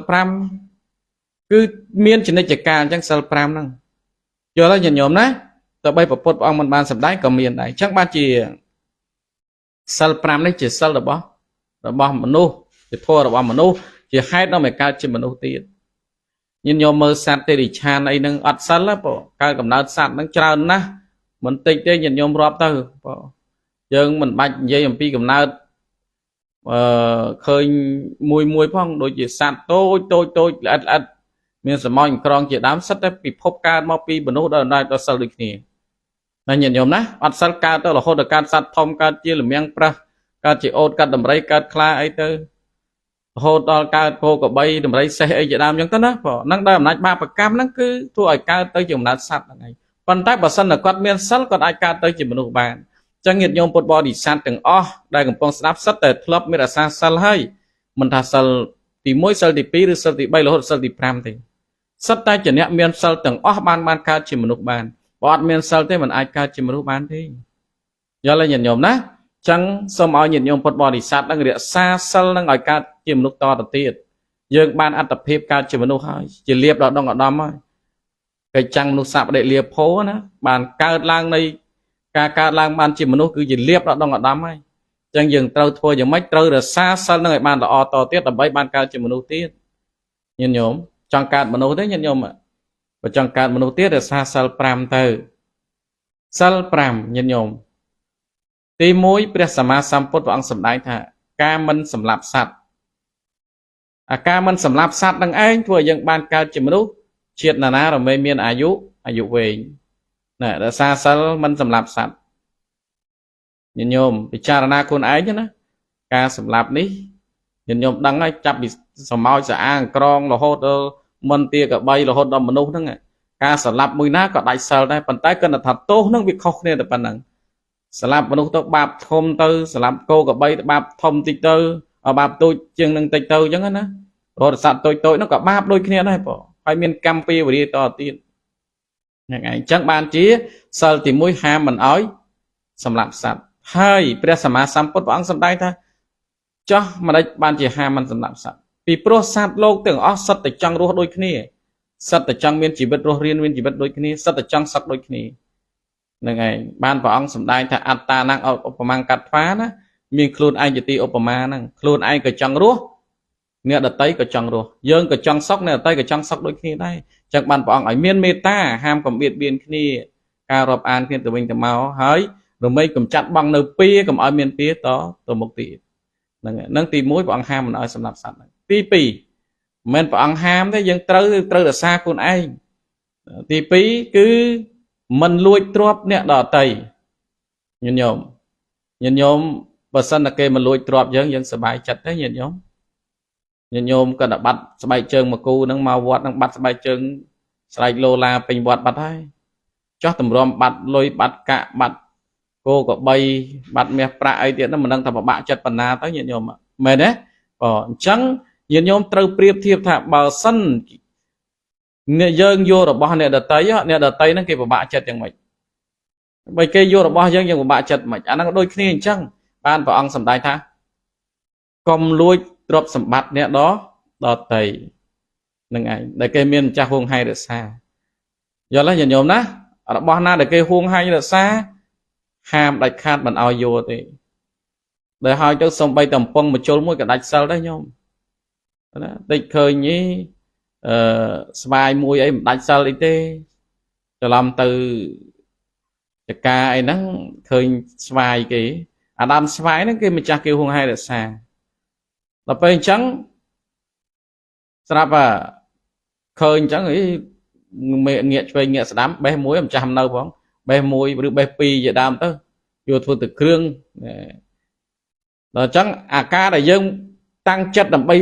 5គឺមានចនិច្ចកាលអញ្ចឹងសិល5ហ្នឹងយល់ហើយញាតិញោមណាតើបីពុទ្ធព្រះអង្គមិនបានសម្ដែងក៏មានដែរអញ្ចឹងបានជាសិល5នេះជាសិលរបស់មនុស្សជាធម៌របស់មនុស្សជាហេតុនាំឲ្យកើតជាមនុស្សទៀតញាតិញោមមើលសត្វទេរិឆានអីហ្នឹងអត់សិលទេកើតកំណើតសត្វហ្នឹងច្រើនណាស់មិនតិចទេញាតិញោមរាប់ទៅយើងមិនបាច់និយាយអំពីកំណើតឃើញមួយផងដូចជាសត្វតូចល្អិតមានសមោចក្រងជាដើមសិតតែពិភពកើតមកពីមនុស្សដល់សិលដូចគ្នាណាញាតិញោមណាអត់សិលកើតទៅរហូតដល់កើតសត្វធំកើតជាលមៀងប្រះកើតជាអូតកើតដំរីកើតខ្លាអីទៅរហូតដល់កើតគោក្របីដំរីសេះអីជាដើមអញ្ចឹងទៅណាហ្នឹងដោយអំណាចបាបកម្មហ្នឹងគឺធ្វើឲ្យកើតទៅជាកំណើតសត្វហ្នឹងឯងប៉ុន្តែបើសិនតែគាត់មានសិលគាត់អាចកើតទៅជាមនុស្សបានអញ្ចឹងញាតិញោមពុទ្ធបរិស័ទទាំងអស់ដែលកំពុងស្ដាប់សិតតែធ្លាប់មានរក្សាសិលហើយមិនថាសិលទី1សិលទី2ឬសិលទី3រហូតសិលទី5ទេសិតតែជាអ្នកមានសិលទាំងអស់បានកើតជាមនុស្សបានបើអត់មានសិលទេមិនអាចកើតជាមនុស្សបានទេយល់ហើយញាតិញោមណាចឹងសូមឲ្យញាតិញោមពុទ្ធបរិស័ទនឹងរក្សាសិលនឹងឲ្យកើតជាមនុស្សតទៅទៀតយើងបានអត្តភាពកើតជាមនុស្សហើយជាលៀបដល់ដងឧត្តមហើយកិច្ចចាំងមនុស្សសព្ទដេលៀបភោណាបានកើតឡើងនៃការកើតឡើងបានជាមនុស្សគឺជាលៀបដល់ដងឧត្តមហើយចឹងយើងត្រូវធ្វើយ៉ាងម៉េចត្រូវរក្សាសិលនឹងឲ្យបានល្អតទៀតដើម្បីបានកើតជាមនុស្សទៀតញាតិញោមចង់កើតមនុស្សទេញាតិញោមបើចង់កើតមនុស្សទៀតរក្សាសិល5ទៅសិល5ញាតិញោមទី1ព្រះសម្មាសម្ពុទ្ធព្រះអង្គសម្ដែងថាការមិនសម្លាប់សត្វអាការមិនសម្លាប់សត្វនឹងឯងធ្វើឲ្យយើងបានកើតជាមនុស្សជាតិណារមែងមានអាយុវែងណារក្សាសិលមិនសម្លាប់សត្វញាតិញោមពិចារណាខ្លួនឯងណាការសម្លាប់នេះញាតិញោមដឹងហើយចាប់ពីសមោចស្អាងក្រងរហូតដល់មន្ទាកបីរហូតដល់មនុស្សហ្នឹងការសម្លាប់មួយណាក៏ដាច់សិលដែរប៉ុន្តែគិតថាទោសហ្នឹងវាខុសគ្នាតែប៉ុណ្្នឹងសម្លាប់មនុស្សទៅបាបធំទៅសម្លាប់គោក្របីទៅបាបធំតិចទៅបាបតូចជាងនឹងតិចទៅអញ្ចឹងណារហូតសត្វតូចហ្នឹងក៏បាបដូចគ្នាដែរបងហើយមានកម្មពីវរាតទៀតហ្នឹងឯងអញ្ចឹងបានជាសិលទី1ហាមមិនអោយសម្លាប់សត្វហើយព្រះសម្មាសម្ពុទ្ធព្រះអង្គសម្ដែងថាចោះមិនដេចបានជាហាមមិនសម្លាប់សត្វពីព្រោះសត្វលោកទាំងអស់សិតតែចង់រស់ដូចគ្នាសិតតែចង់មានជីវិតរស់រានមានជីវិតដូចគ្នាសិតតែចង់សឹកដូចគ្នាហ្នឹងឯងបានព្រះអង្គសម្ដែងថាអត្តាnăngឧបមាកាត់ថ្វាណាមានខ្លួនឯងជាទីឧបមាហ្នឹងខ្លួនឯងក៏ចង់រស់ អ្នកដតីក៏ចង់រស់យើងក៏ចង់សុខអ្នកដតីក៏ចង់សុខដូចគ្នាដែរចឹងបានព្រះអង្គឲ្យមានមេត្តាហាមកុំបៀតបៀនគ្នាការរាប់អានគ្នាទៅវិញទៅមកហើយរមែងកំចាត់បងនៅពៀកុំឲ្យមានពៀទៅមុខទៀតហ្នឹងទី1ព្រះអង្គហាមមិនឲ្យសម្លាប់សត្វទី2មិនមែនព្រះអង្គហាមទេយើងត្រូវរក្សាខ្លួនឯងទី2គឺមិនលួចទ្រព្យអ្នកដតីញាតិញោមបើសិនតែគេមកលួចទ្រព្យយើងសប្បាយចិត្តទេញាតិញោមក៏តែបាត់ស្បែកជើងមកគូហ្នឹងមកវត្តហ្នឹងបាត់ស្បែកជើងស្រែកឡូឡាពេញវត្តបាត់ហើយចោះតម្រាំបាត់លុយបាត់កាក់បាត់គោក៏បីបាត់មាសប្រាក់អីទៀតហ្នឹងមិនដឹងថាពិបាកចិត្តប៉ុណ្ណាទៅញាតិញោមមែនទេអញ្ចឹងញាតិញោមត្រូវប្រៀបធៀបថាបើសិនអ្នកយើងយករបស់អ្នកដតីហ្នឹងគេពិបាកចិត្តយ៉ាងម៉េចបើគេយករបស់យើងពិបាកចិត្តមិនអាហ្នឹងដូចគ្នាអញ្ចឹងបានព្រះអង្គសម្ដែងថាកុំលួចទ្រព្យសម្បត្តិអ្នកដតីនឹងឯងដែលគេមានម្ចាស់ហួងហែងរក្សាយល់ទេញាតិញោមណារបស់ណាដែលគេហួងហែងរក្សាហាមដាច់ខាតមិនឲ្យយកទេដែលហើយទៅសំបីតែកំប៉ុងមជុលមួយក៏ដាច់សិលដែរញោមណាតិចឃើញនេះស្វាយមួយអីមិនដាច់សិលអីទេច្រឡំទៅចកាអីហ្នឹងឃើញស្វាយគេអាដាមស្វាយហ្នឹងគេម្ចាស់គេហួងហែងរក្សាដល់ពេលអញ្ចឹងស្រាប់ឃើញអញ្ចឹងអីងាកឆ្វេងងាកស្ដាំបេះមួយម្ចាស់មិននៅផងបេះមួយឬបេះពីរជាដើមទៅយកធ្វើទៅគ្រឿងដល់អញ្ចឹងអាការដែលយើងតាំងចិត្តដើម្បី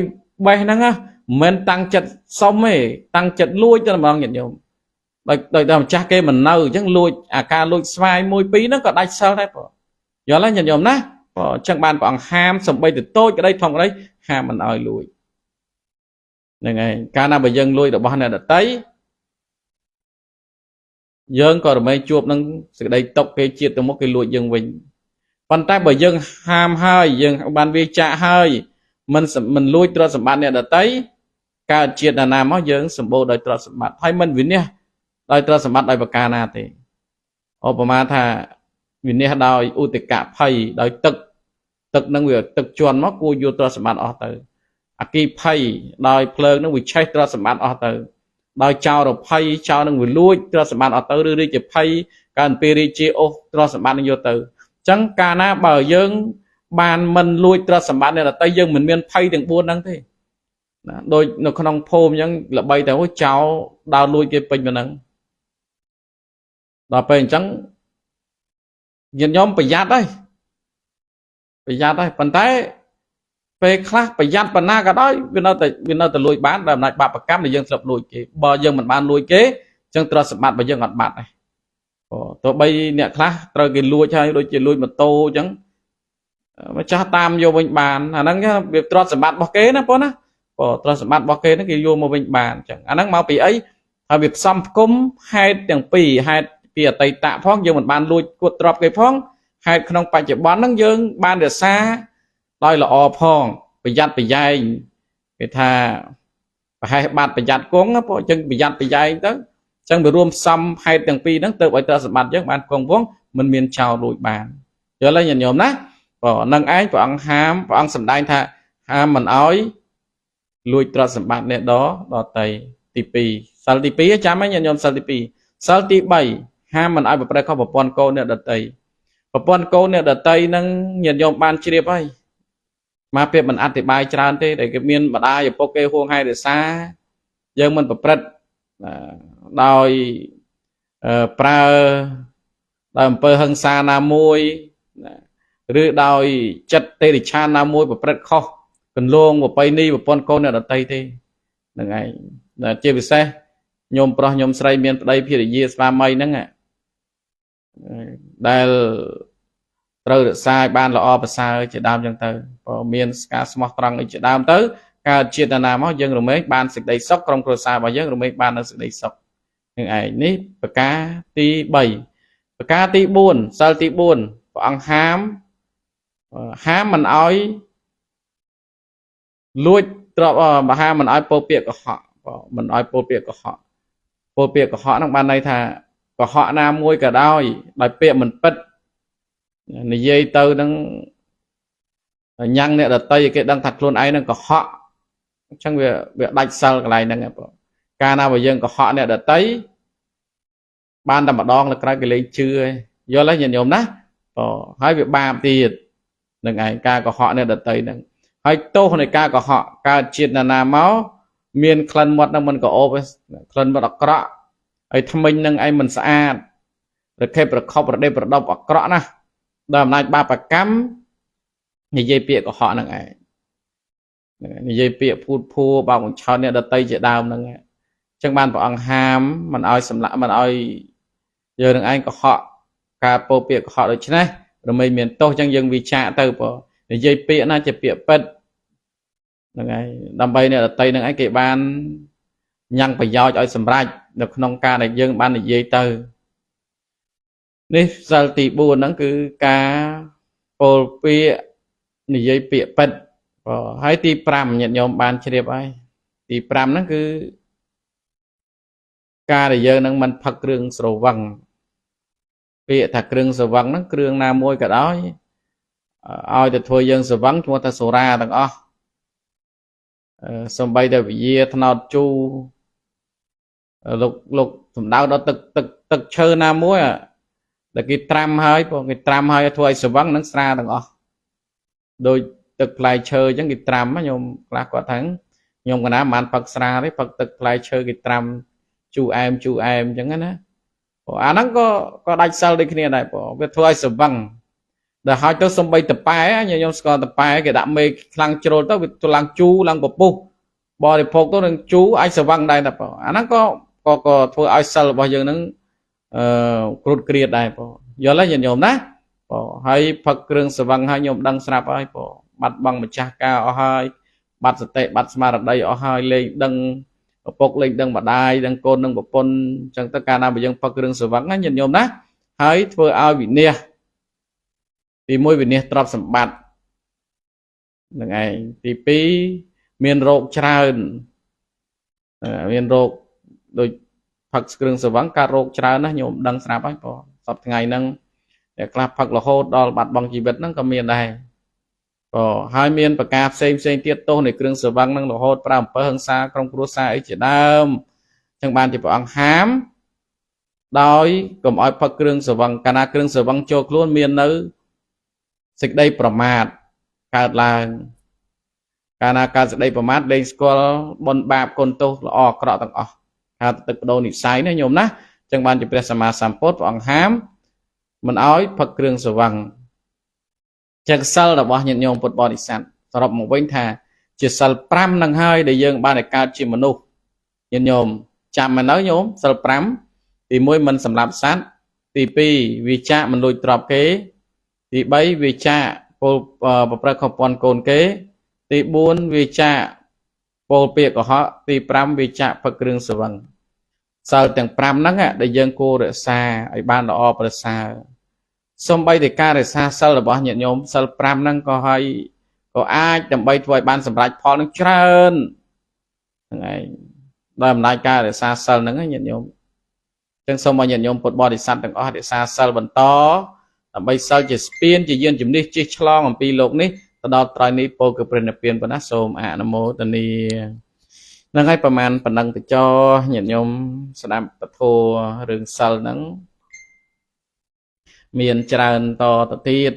បេះហ្នឹងមិនមែនតាំងចិត្តសុំទេតាំងចិត្តលួចទៅម្ដងញាតិញោមដោយតែម្ចាស់គេមិននៅអញ្ចឹងលួចអាការលួចស្វាយមួយពីរហ្នឹងក៏ដាច់សិលដែរបងយល់ហើយញាតិញោមណាអញ្ចឹងបានព្រះអង្គហាមសំបីទៅតូចក្តីធំក្តីហាមមិនឲ្យលួចហ្នឹងហើយកាលណាបើយើងលួចរបស់អ្នកដតីយើងក៏រមែងជួបនឹងសេចក្តីຕົកគេជាតិទៅមុខគេលួចយើងវិញប៉ុន្តែបើយើងហាមហើយយើងបានវាចាក់ហើយមិនលួចទ្រព្យសម្បត្តិអ្នកដតីកើតជាតិណាមកយើងសម្បូរដោយទ្រព្យសម្បត្តិហើយមិនវិនិច្ឆ័យដោយទ្រព្យសម្បត្តិដោយប្រការណាទេឧបមាថាវិនិច្ឆ័យដោយឧទកភ័យដោយទឹកនឹងវាទឹកជន់មកគួរយកទ្រព្យសម្បត្តិអស់ទៅអគិភ័យដោយភ្លើងនឹងវាឆេះទ្រព្យសម្បត្តិអស់ទៅដោយចោរភ័យចោរនឹងវាលួចទ្រព្យសម្បត្តិអស់ទៅឬរាជភ័យកើតពេលរាជាអូសទ្រព្យសម្បត្តិនឹងយកទៅអញ្ចឹងកាលណាបើយើងបានមិនលួចទ្រព្យសម្បត្តិអ្នកដទៃយើងមិនមានភ័យទាំង4ហ្នឹងទេណាដូចនៅក្នុងភូមិអញ្ចឹងល្បីតែចោលដើរលួចគេពេញប៉ុណ្ណឹងដល់ពេលអញ្ចឹងញាតិញោមប្រយ័ត្នហើយប៉ុន្តែពេលខ្លះប្រយ័ត្នប៉ុណ្ណាក៏ដោយវានៅតែលួចបានដោយអំណាចបាបកម្មដែលយើងធ្លាប់លួចគេបើយើងមិនបានលួចគេអញ្ចឹងទ្រព្យសម្បត្តិរបស់យើងអត់បាត់ដែរទោះបីអ្នកខ្លះត្រូវគេលួចហើយដូចជាលួចម៉ូតូអញ្ចឹងម្ចាស់តាមយកវិញបានអាហ្នឹងវាទ្រព្យសម្បត្តិរបស់គេណាបងណាទ្រព្យសម្បត្តិរបស់គេហ្នឹងគេយកមកវិញបានអញ្ចឹងអាហ្នឹងមកពីអីហើយវាផ្សំផ្គុំហេតុទាំងពីរហេតុពីអតីតផងយើងមិនបានលួចគួតទ្រព្យគេផងហេតុក្នុងបច្ចុប្បន្នហ្នឹងយើងបានរក្សាដោយល្អផងប្រយ័ត្នប្រយែងគេថាប្រហែលបាត់ប្រយ័ត្នគង់ព្រោះអញ្ចឹងប្រយ័ត្នប្រយែងទៅអញ្ចឹងវារួមផ្សំហេតុទាំងពីរហ្នឹងទៅឲ្យទ្រព្យសម្បត្តិយើងបានគង់វង្សមិនមានចោលលួចបានយល់ហើយញាតិញោមណានឹងឯងព្រះអង្គហាមព្រះអង្គសម្ដែងថាហាមមិនអោយលួចទ្រព្យសម្បត្តិអ្នកដតីទី2សិលទី2ចាំហើយញាតិញោមសិលទី2សិលទី3ហាមមិនអោយប្រព្រឹត្តខុសប្រព័ន្ធកូនអ្នកដតីប្រព័ន្ធកូនអ្នកដតីហ្នឹងញាតិញោមបានជ្រាបហើយមកពេលមិនអធិប្បាយច្រើនទេដែលគេមានម្ដាយឪពុកគេហួងហែងរក្សាយើងមិនប្រព្រឹត្តដោយប្រើដោយអំពើហិង្សាណាមួយឬដោយចិត្តទេរិឆានណាមួយប្រព្រឹត្តខុសកន្លងប្រពៃណីប្រព័ន្ធកូនអ្នកដតីទេហ្នឹងឯងជាពិសេសញោមប្រុសញោមស្រីមានប្តីភរិយាស្វាមីហ្នឹងដែលត្រូវរក្សាឲ្យបានល្អប្រសើរជាដើមចឹងទៅព្រោះមានការស្មោះត្រង់អីជាដើមទៅកើតចេតនាមកយើងរមែងបានសេចក្តីសុខក្រុមគ្រួសាររបស់យើងរមែងបាននៅសេចក្តីសុខនឹងឯងនេះប្រការទី3ប្រការទី4សិលទី4ព្រះអង្គហាមមិនអោយលួចទ្រព្យហាមមិនអោយពោលពាក្យកុហកមិនអោយពោលពាក្យកុហកពោលពាក្យកុហកហ្នឹងបានន័យថាកុហកណាមួយក៏ដោយពាក្យមិនពិតនិយាយទៅនឹងញ៉ាំងអ្នកដតីគេដឹងថាខ្លួនឯងនឹងកុហក chẳng việc đạch sal cái này nè ca nào bây giờ có họ nè đợt tới ban tầm đòn là cái lấy chưa do lấy nhận nhôm đó hai việc ba tiền đừng ngày ca có họ nè đợt tới đừng hai tô này ca có họ ca chuyện là máu miền khăn một năng mình có ô khăn một đặc rõ ấy thằng mình nâng ai mình sẽ rồi kẹp rồi khóc rồi đây rồi đọc đặc rõ nè đầm này ba bạc cắm như dây bịa của họ nâng ai như dây bịa phu bao một chó nè đợt tây chạy đào nâng ai chẳng ban vào ăn ham mình oi sầm lại mình oi giờ đừng anh có họ cà po bịa của họ được chứ này rồi mình miền tô chẳng dừng vì chạ từ bỏ để dây bịa na chỉ bịa bật này đầm bay này là tây nâng anh kể ban nhăng phải giao cho sầm rạch được nông ca này dân ban này dây từ nè giờ tỷ buồn nó cứ cá po bịa này dây bịa bật hai tỷ pram nhận nhóm ban chơi đẹp ai tỷ pram nó cứ ca để giờ nâng mình phật rừng sầu vàng bịa thật rừng sầu vàng nó rừng nào môi cả đó ai thì thôi dân sầu vắng chúng ta sầu ra thằng o xong bây giờ vì thằng nào chu lục thằng đau đó tực chơi nam muối là cái tram hơi thôi sầu vắng nó ra thằng o đôi tực lại chơi chẳng cái tram á nhôm là có thắng nhôm cái nào mà phật ra đấy phật tực lại chơi cái tram chú em chẳng hạn á nó có đạch sao đây kia này bỏ cái thôi sầu vắng để hai tôi xong bay tập bài á như nhóm score tập bài cái đam mê lăng trôi tới tôi lăng chú lăng bột pu bò thì phục tôi đang chú ai sờ văng đây là nó có thôi ai sờ bao giờ nó cột kia đây giờ lấy nhìn nhóm đó hay phật rừng sờ văng hai nhóm đăng sạp ai bắt bằng một cha cao hai bắt tệ bắt smart ở đây ở hai lên đăng phục lên đăng bật đai đăng côn đăng bột pon chẳng tất cả nào bây giờ phật rừng sờ văng nhìn nhóm đó hay thôi ai bị nia thì môi bên này trọc sầm bạt này thì pi miền rộng tràn miền rộng đôi phật rừng sờ vắng cà rộng tràn nó nhộm đằng sạp ấy bỏ sập ngày nâng để clap phật là hô đo bạt bằng chỉ biết nó có miền này hai miền bạc cà xem tiết tô này rừng sờ vắng nâng là hô pram per hưng xa trong cua xa ấy chỉ đam chẳng ban chỉ bỏ ăn hám đói cầm oi phật rừng sờ vắng cana rừng sờ vắng cho luôn miền nữ dịch đâyประมาท កើតឡើងកាលណាកើតសេចក្តីប្រមាថលេងស្គាល់បុណ្យបាបគុណទោសល្អអាក្រក់ទាំងអស់ហើយទឹកបដូរនិស័យណាញោមណាចឹងបានជាព្រះសម្មាសម្ពុទ្ធព្រះអង្គហាមមិនអោយផឹកគ្រឿងស្រវឹងចឹងសិលរបស់ញាតិញោមពុទ្ធបរិស័ទសរុបមកវិញថាជាសិល5នឹងហើយដែលយើងបានកើតជាមនុស្សញាតិញោមចាំមកនៅញោមសិល5ទី1មិនសម្លាប់សត្វទី2វិចារមិនលួចទ្រព្យគេទី3វិចាពលប្រព្រឹត្តខុសពន្ធកូនគេទី4វិចាពលពាក្យកុហកទី5វិចាផឹកគ្រឿងស្រវឹងសិលទាំង5ហ្នឹងដែលយើងគួររក្សាឲ្យបានល្អប្រសើរសូម្បីតែការរក្សាសិលរបស់ញាតិញោមសិល5ហ្នឹងក៏អាចដើម្បីធ្វើឲ្យបានសម្រេចផលនឹងច្រើនហ្នឹងឯងដោយអំណាចការរក្សាសិលហ្នឹងញាតិញោមចឹងសូមឲ្យញាតិញោមពុទ្ធបរិស័ទទាំងអស់រក្សាសិលបន្តដើម្បីសិលជាស្ពានជាយានជំនិះជិះឆ្លងអំពីលោកនេះទៅដល់ត្រៃនេះពោលគឺព្រះនិព្វានប៉ុណ្ណាសូមអនុមោទនានឹងឲ្យប្រមាណប៉ុណ្ណឹងទៅចោញាតិញោមស្ដាប់ពធរឿងសិលហ្នឹងមានច្រើនតទៅទៀត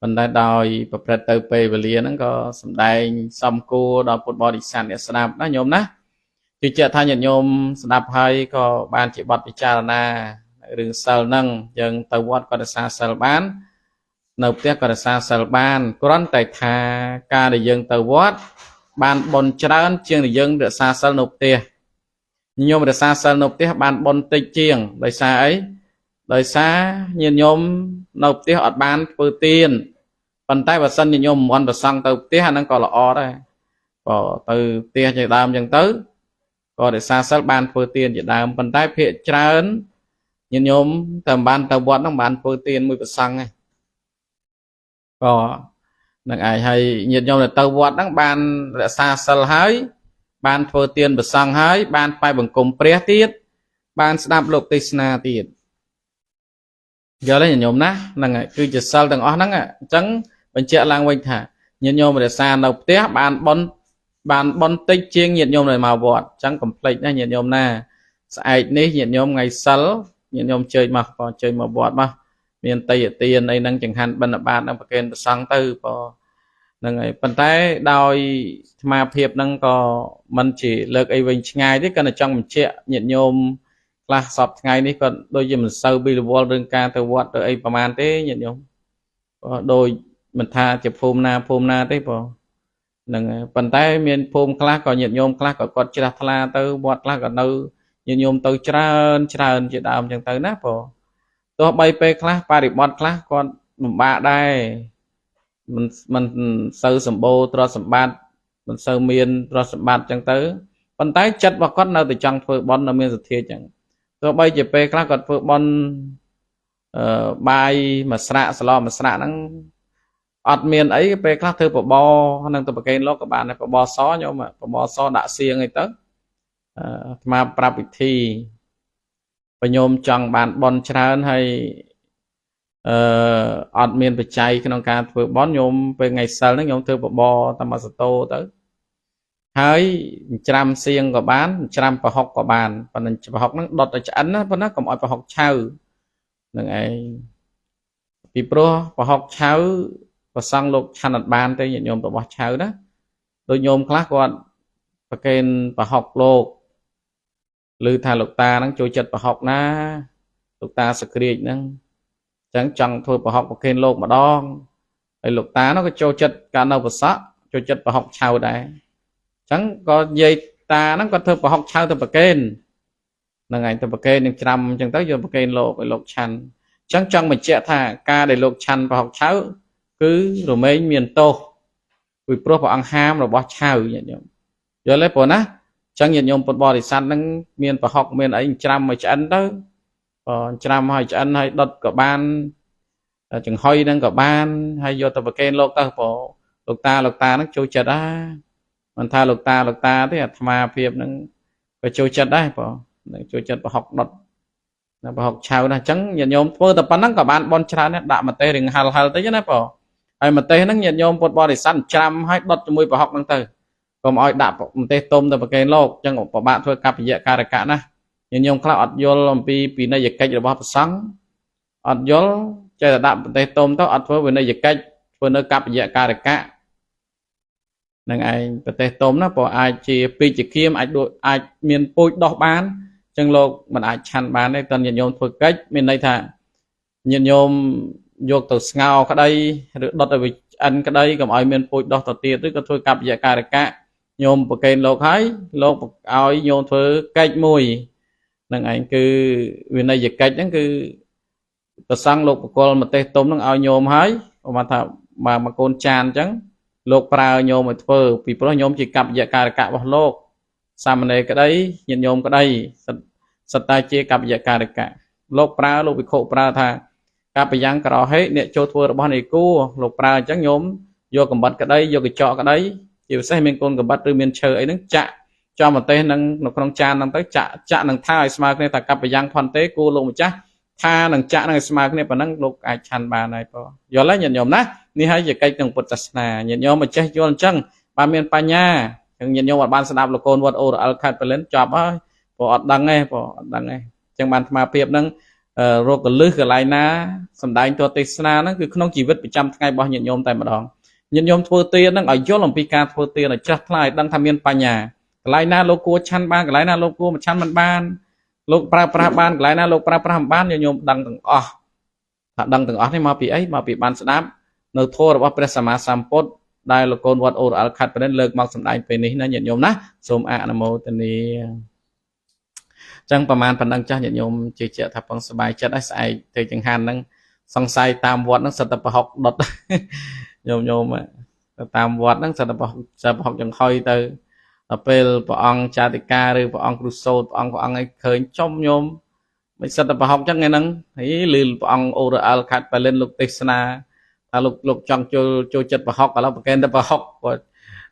ប៉ុន្តែដោយប្រព្រឹត្តទៅពេលវេលាហ្នឹងក៏សំដែងសំគួរដល់ពុទ្ធបរិស័ទអ្នកស្ដាប់ណាញោមណាជឿជាក់ថាញាតិញោមស្ដាប់ហើយក៏បានជាបទពិចារណារឿងសិលហ្នឹងយើងទៅវត្តក៏រក្សាសិលបាននៅផ្ទះក៏រក្សាសិលបានគ្រាន់តែថាការដែលយើងទៅវត្តបានបុណ្យច្រើនជាងដែលយើងរក្សាសិលនៅផ្ទះញោមរក្សាសិលនៅផ្ទះបានបុណ្យតិចជាងដោយសារអីដោយសារញាតិញោមនៅផ្ទះអត់បានធ្វើទានប៉ុន្តែបើសិនញាតិញោមមិនប្រសង់ទៅផ្ទះអាហ្នឹងក៏ល្អដែរក៏ទៅផ្ទះជាដើមអញ្ចឹងទៅក៏រក្សាសិលបានធ្វើទានជាដើមប៉ុន្តែភាគច្រើនញាតិញោមតែបានទៅវត្តហ្នឹងបានធ្វើទានមួយប្រសង់ឯងក៏នឹងឯងហើយញាតិញោមទៅវត្តហ្នឹងបានរក្សាសិលហើយបានធ្វើទានប្រសង់ហើយបានបែបបង្គំព្រះទៀតបានស្ដាប់លោកទេសនាទៀតយល់ទេញាតិញោមណាហ្នឹងហើយគឺជាសិលទាំងអស់ហ្នឹងអញ្ចឹងបញ្ជាក់ឡើងវិញថាញាតិញោមរក្សានៅផ្ទះបានបុណ្យ bàn bon tích chiêng nhiệt nhôm này màu vọt chẳng complete nha nhiệt nhôm na sai ní nhiệt nhôm ngày sớm nhiệt nhôm chơi mà có chơi mà vọt mà miền tây ở tiền đây năng chẳng hạn bên là bạn đang phải sang tư có năng ấy bên tay đòi mà hiệp năng có mình chỉ lực ấy bình ngày thế cần là trong mình chia nhiệt nhôm là sọp ngày đi còn đôi khi mình sâu bị wall đơn ca từ vọt từ ấyประมาณ thế nhiệt nhôm đôi mình tha chụp phôm na thế bỏ nâng bàn tay miền phôm class có nhiệt nhôm class có quạt chira thla tới bọt class có nâu nhiệt nhôm tới trơn chỉ đào chẳng tới nắp bỏ tôi bay pe class ba điệp bọt class con bạ đây mình sâu sầm bô trò sầm bát mình sâu miền trò sầm bát chẳng tới bàn tay chặt vào con nào từ trong phơi bón là miền giật thiệt chẳng tôi bay chỉ pe class còn phơi bón bài mà sạ mà sạ năng ọt miền ấy về các thứ bò năng từ cái lô các bạn này bò xó nhau mà bò xó đã xiên người tớ mà praviti và nhôm chọn bạn bon tràn hay ọt miền về chay cái nông ca vừa bón nhôm về ngày sau nó nhôm từ bò tầm mà tô tới hơi trăm xiên của bán trăm và học của bạn và mình học nó đọt ở chắn nó còn mọi học chào đừng ấy vì pro và học chào và sang lục chăn đặt bàn tới nhận nhôm tổ bát cháo đó tôi nhôm khác còn và kênh và học lô lư thà lục ta đang trôi chật và học na lục ta sẽ create năng chẳng chẳng thôi và học và kênh lô mà đong đây lục ta nó có trôi chật cả đâu và sát trôi chật và học cháo đấy chẳng có dây ta nó có thôi và học cháo từ và kênh là ngày từ và kênh được trăm chẳng tới giờ và kênh lô với lục chăn chẳng chẳng mình chạy thà ca để lục chăn và học cháo cứ rồi mấy miền tô vì pro vào ăn ham rồi bỏ chào nhận nhôm giờ lấy bộ ná chẳng nhận nhôm bột bò thì săn đang miền và học miền ấy trăm mà chân đó trăm hay chân hay đợt cả ban chừng hoi đang cả ban hay vô tập kênh lộc ta bộ lộc ta nó trôi chật á mình tha lộc ta thế mà phiệp nó phải trôi chật đấy bộ trôi chật và học đợt và học chào là chẳng nhận nhôm phơi tập bắn cả bạn bon trà đã mà tê đừng hal tới chứ nè bộ ai mà tê nó nhận nhôm bột bò để săn trăm hay đợt mùi và học năng từ còn ai đạp một tê tôm từ cái lô chẳng của bạn thôi cặp dễ cả được cả nè nhận nhôm khác ọt vô làm pi này dịch cách rồi bao sáng ọt vô chơi là đạp tê tôm đó ọt với này dịch cách với nơi cặp dễ cả được cả nên ai tê tôm nó bỏ ai chỉ pi chỉ kiếm ai miền bôi đỏ bán chẳng lô mình ai chăn bán đây tân nhận nhôm thôi cách miền đây thà nhận nhôm vô từ ngao cái đây đợt ở vị ăn cái đây còn ai miền bôi đỏ tờ tiền tức là thôi cặp dễ cả được cả nhôm một cây lô khái lô ai nhôm thôi cách mùi nên anh cứ vì này dịch cách đó cứ tờ sang lục con mà tê tôm nó ao nhôm hái mà thà mà con tràn chẳng lục prao nhôm mà phơ vì pro nhôm chỉ cặp dạ cả vào lô sao mà này cái đấy nhìn nhôm cái đây sạch tay chia cặp dạ cả lục prao lục bị khổ prao thà cặp bị giăng cỏ hết nè cho thua được bao này cua lục prao chẳng nhôm vô cầm bật cái đây vô cái trọ cái đấy chiều say mình con cầm bật từ miền trời ấy nó chạ cho một tên năng nó không tràn năng tới chạ năng thay smart này ta cặp bị giăng hoàn tế cua luôn một chắc tha năng chạ năng smart này và năng lục ai chăn bà này có do lấy nhận nhôm nát ni hay về cây trồng bột nà nhận nhôm mà chơi vô chân ba miền pa nha nhận nhôm một ban sản là con vật ô al khai phải lên chọp á bỏ đăng nghe chẳng bàn mà piệp năng rồi còn lư cái lại na sầm đại cho tây na nó cứ không chỉ vứt bị trăm ngày bao nhận nhôm tại mà đòn nhận nhôm thua tiền đang ở chỗ làm pika thua tiền là chắc lại đang tham miên pa nhà lại na logo chăn ban lại na logo mà chăn man ban logo pra ban lại na logo pra ban nhận nhôm đăng từng này mà bị ấy mà bị ban snap nơi thua là bắt presama sampot đây là con vật ô al khai phải lên lực mặc sầm đại về này nó nhận nhôm ná xôm ạ nam mô tên đi chẳngประมาณ phần đăng cho nhận nhôm chỉ trợ thập bằng sờ bài chất ấy sai thì chẳng hạn năng song sai tam vật năng sờ tập học đột nhôm mà tam vật năng sờ tập học chẳng khơi từ apel của ông cha tị ca rồi của ông crusoe của ông ấy khơi trong nhôm mình sờ tập học chắc nghe năng thấy lì của ông ô al khai phải lên lục tisna ta lục trong cho chất học và nó cái tập học của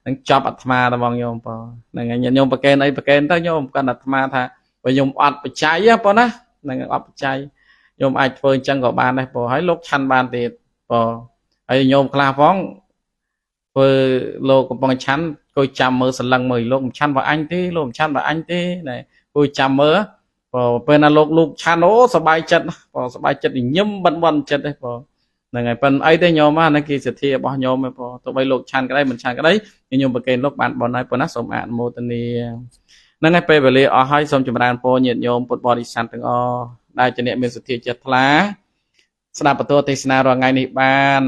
năng chop atma ta bằng nhôm này nhận nhôm cái này tới nhôm cái atma tha bây nhôm ọt bị cháy á po ná này ọt bị cháy nhôm ai phơi chân của ban này po hãy lúc chăn ban thì po ai nhôm kla phóng vừa lô của bằng chắn coi chăm mơ sần lăng mười lô chăn và anh thế lô chăn và anh thế này coi chăm mơ bên là lô chăn nó sờ bay chân thì nhâm bận chân đấy là ngày phần ấy thế nhau mà nó kia sẽ thi bao nhiêu mà tụi bay lô chăn cái đây mình chăn cái đấy nhưng mà cái lúc bạn bọn này bọn nó sống bạn mô tên đi nó ngay về về ở hai sông chùm đàn po nhiệt nhôm bột bò đi săn từng o đây cho nên mình sẽ thi chật láสนับประตูเทศนาเราไงนี่บ้าน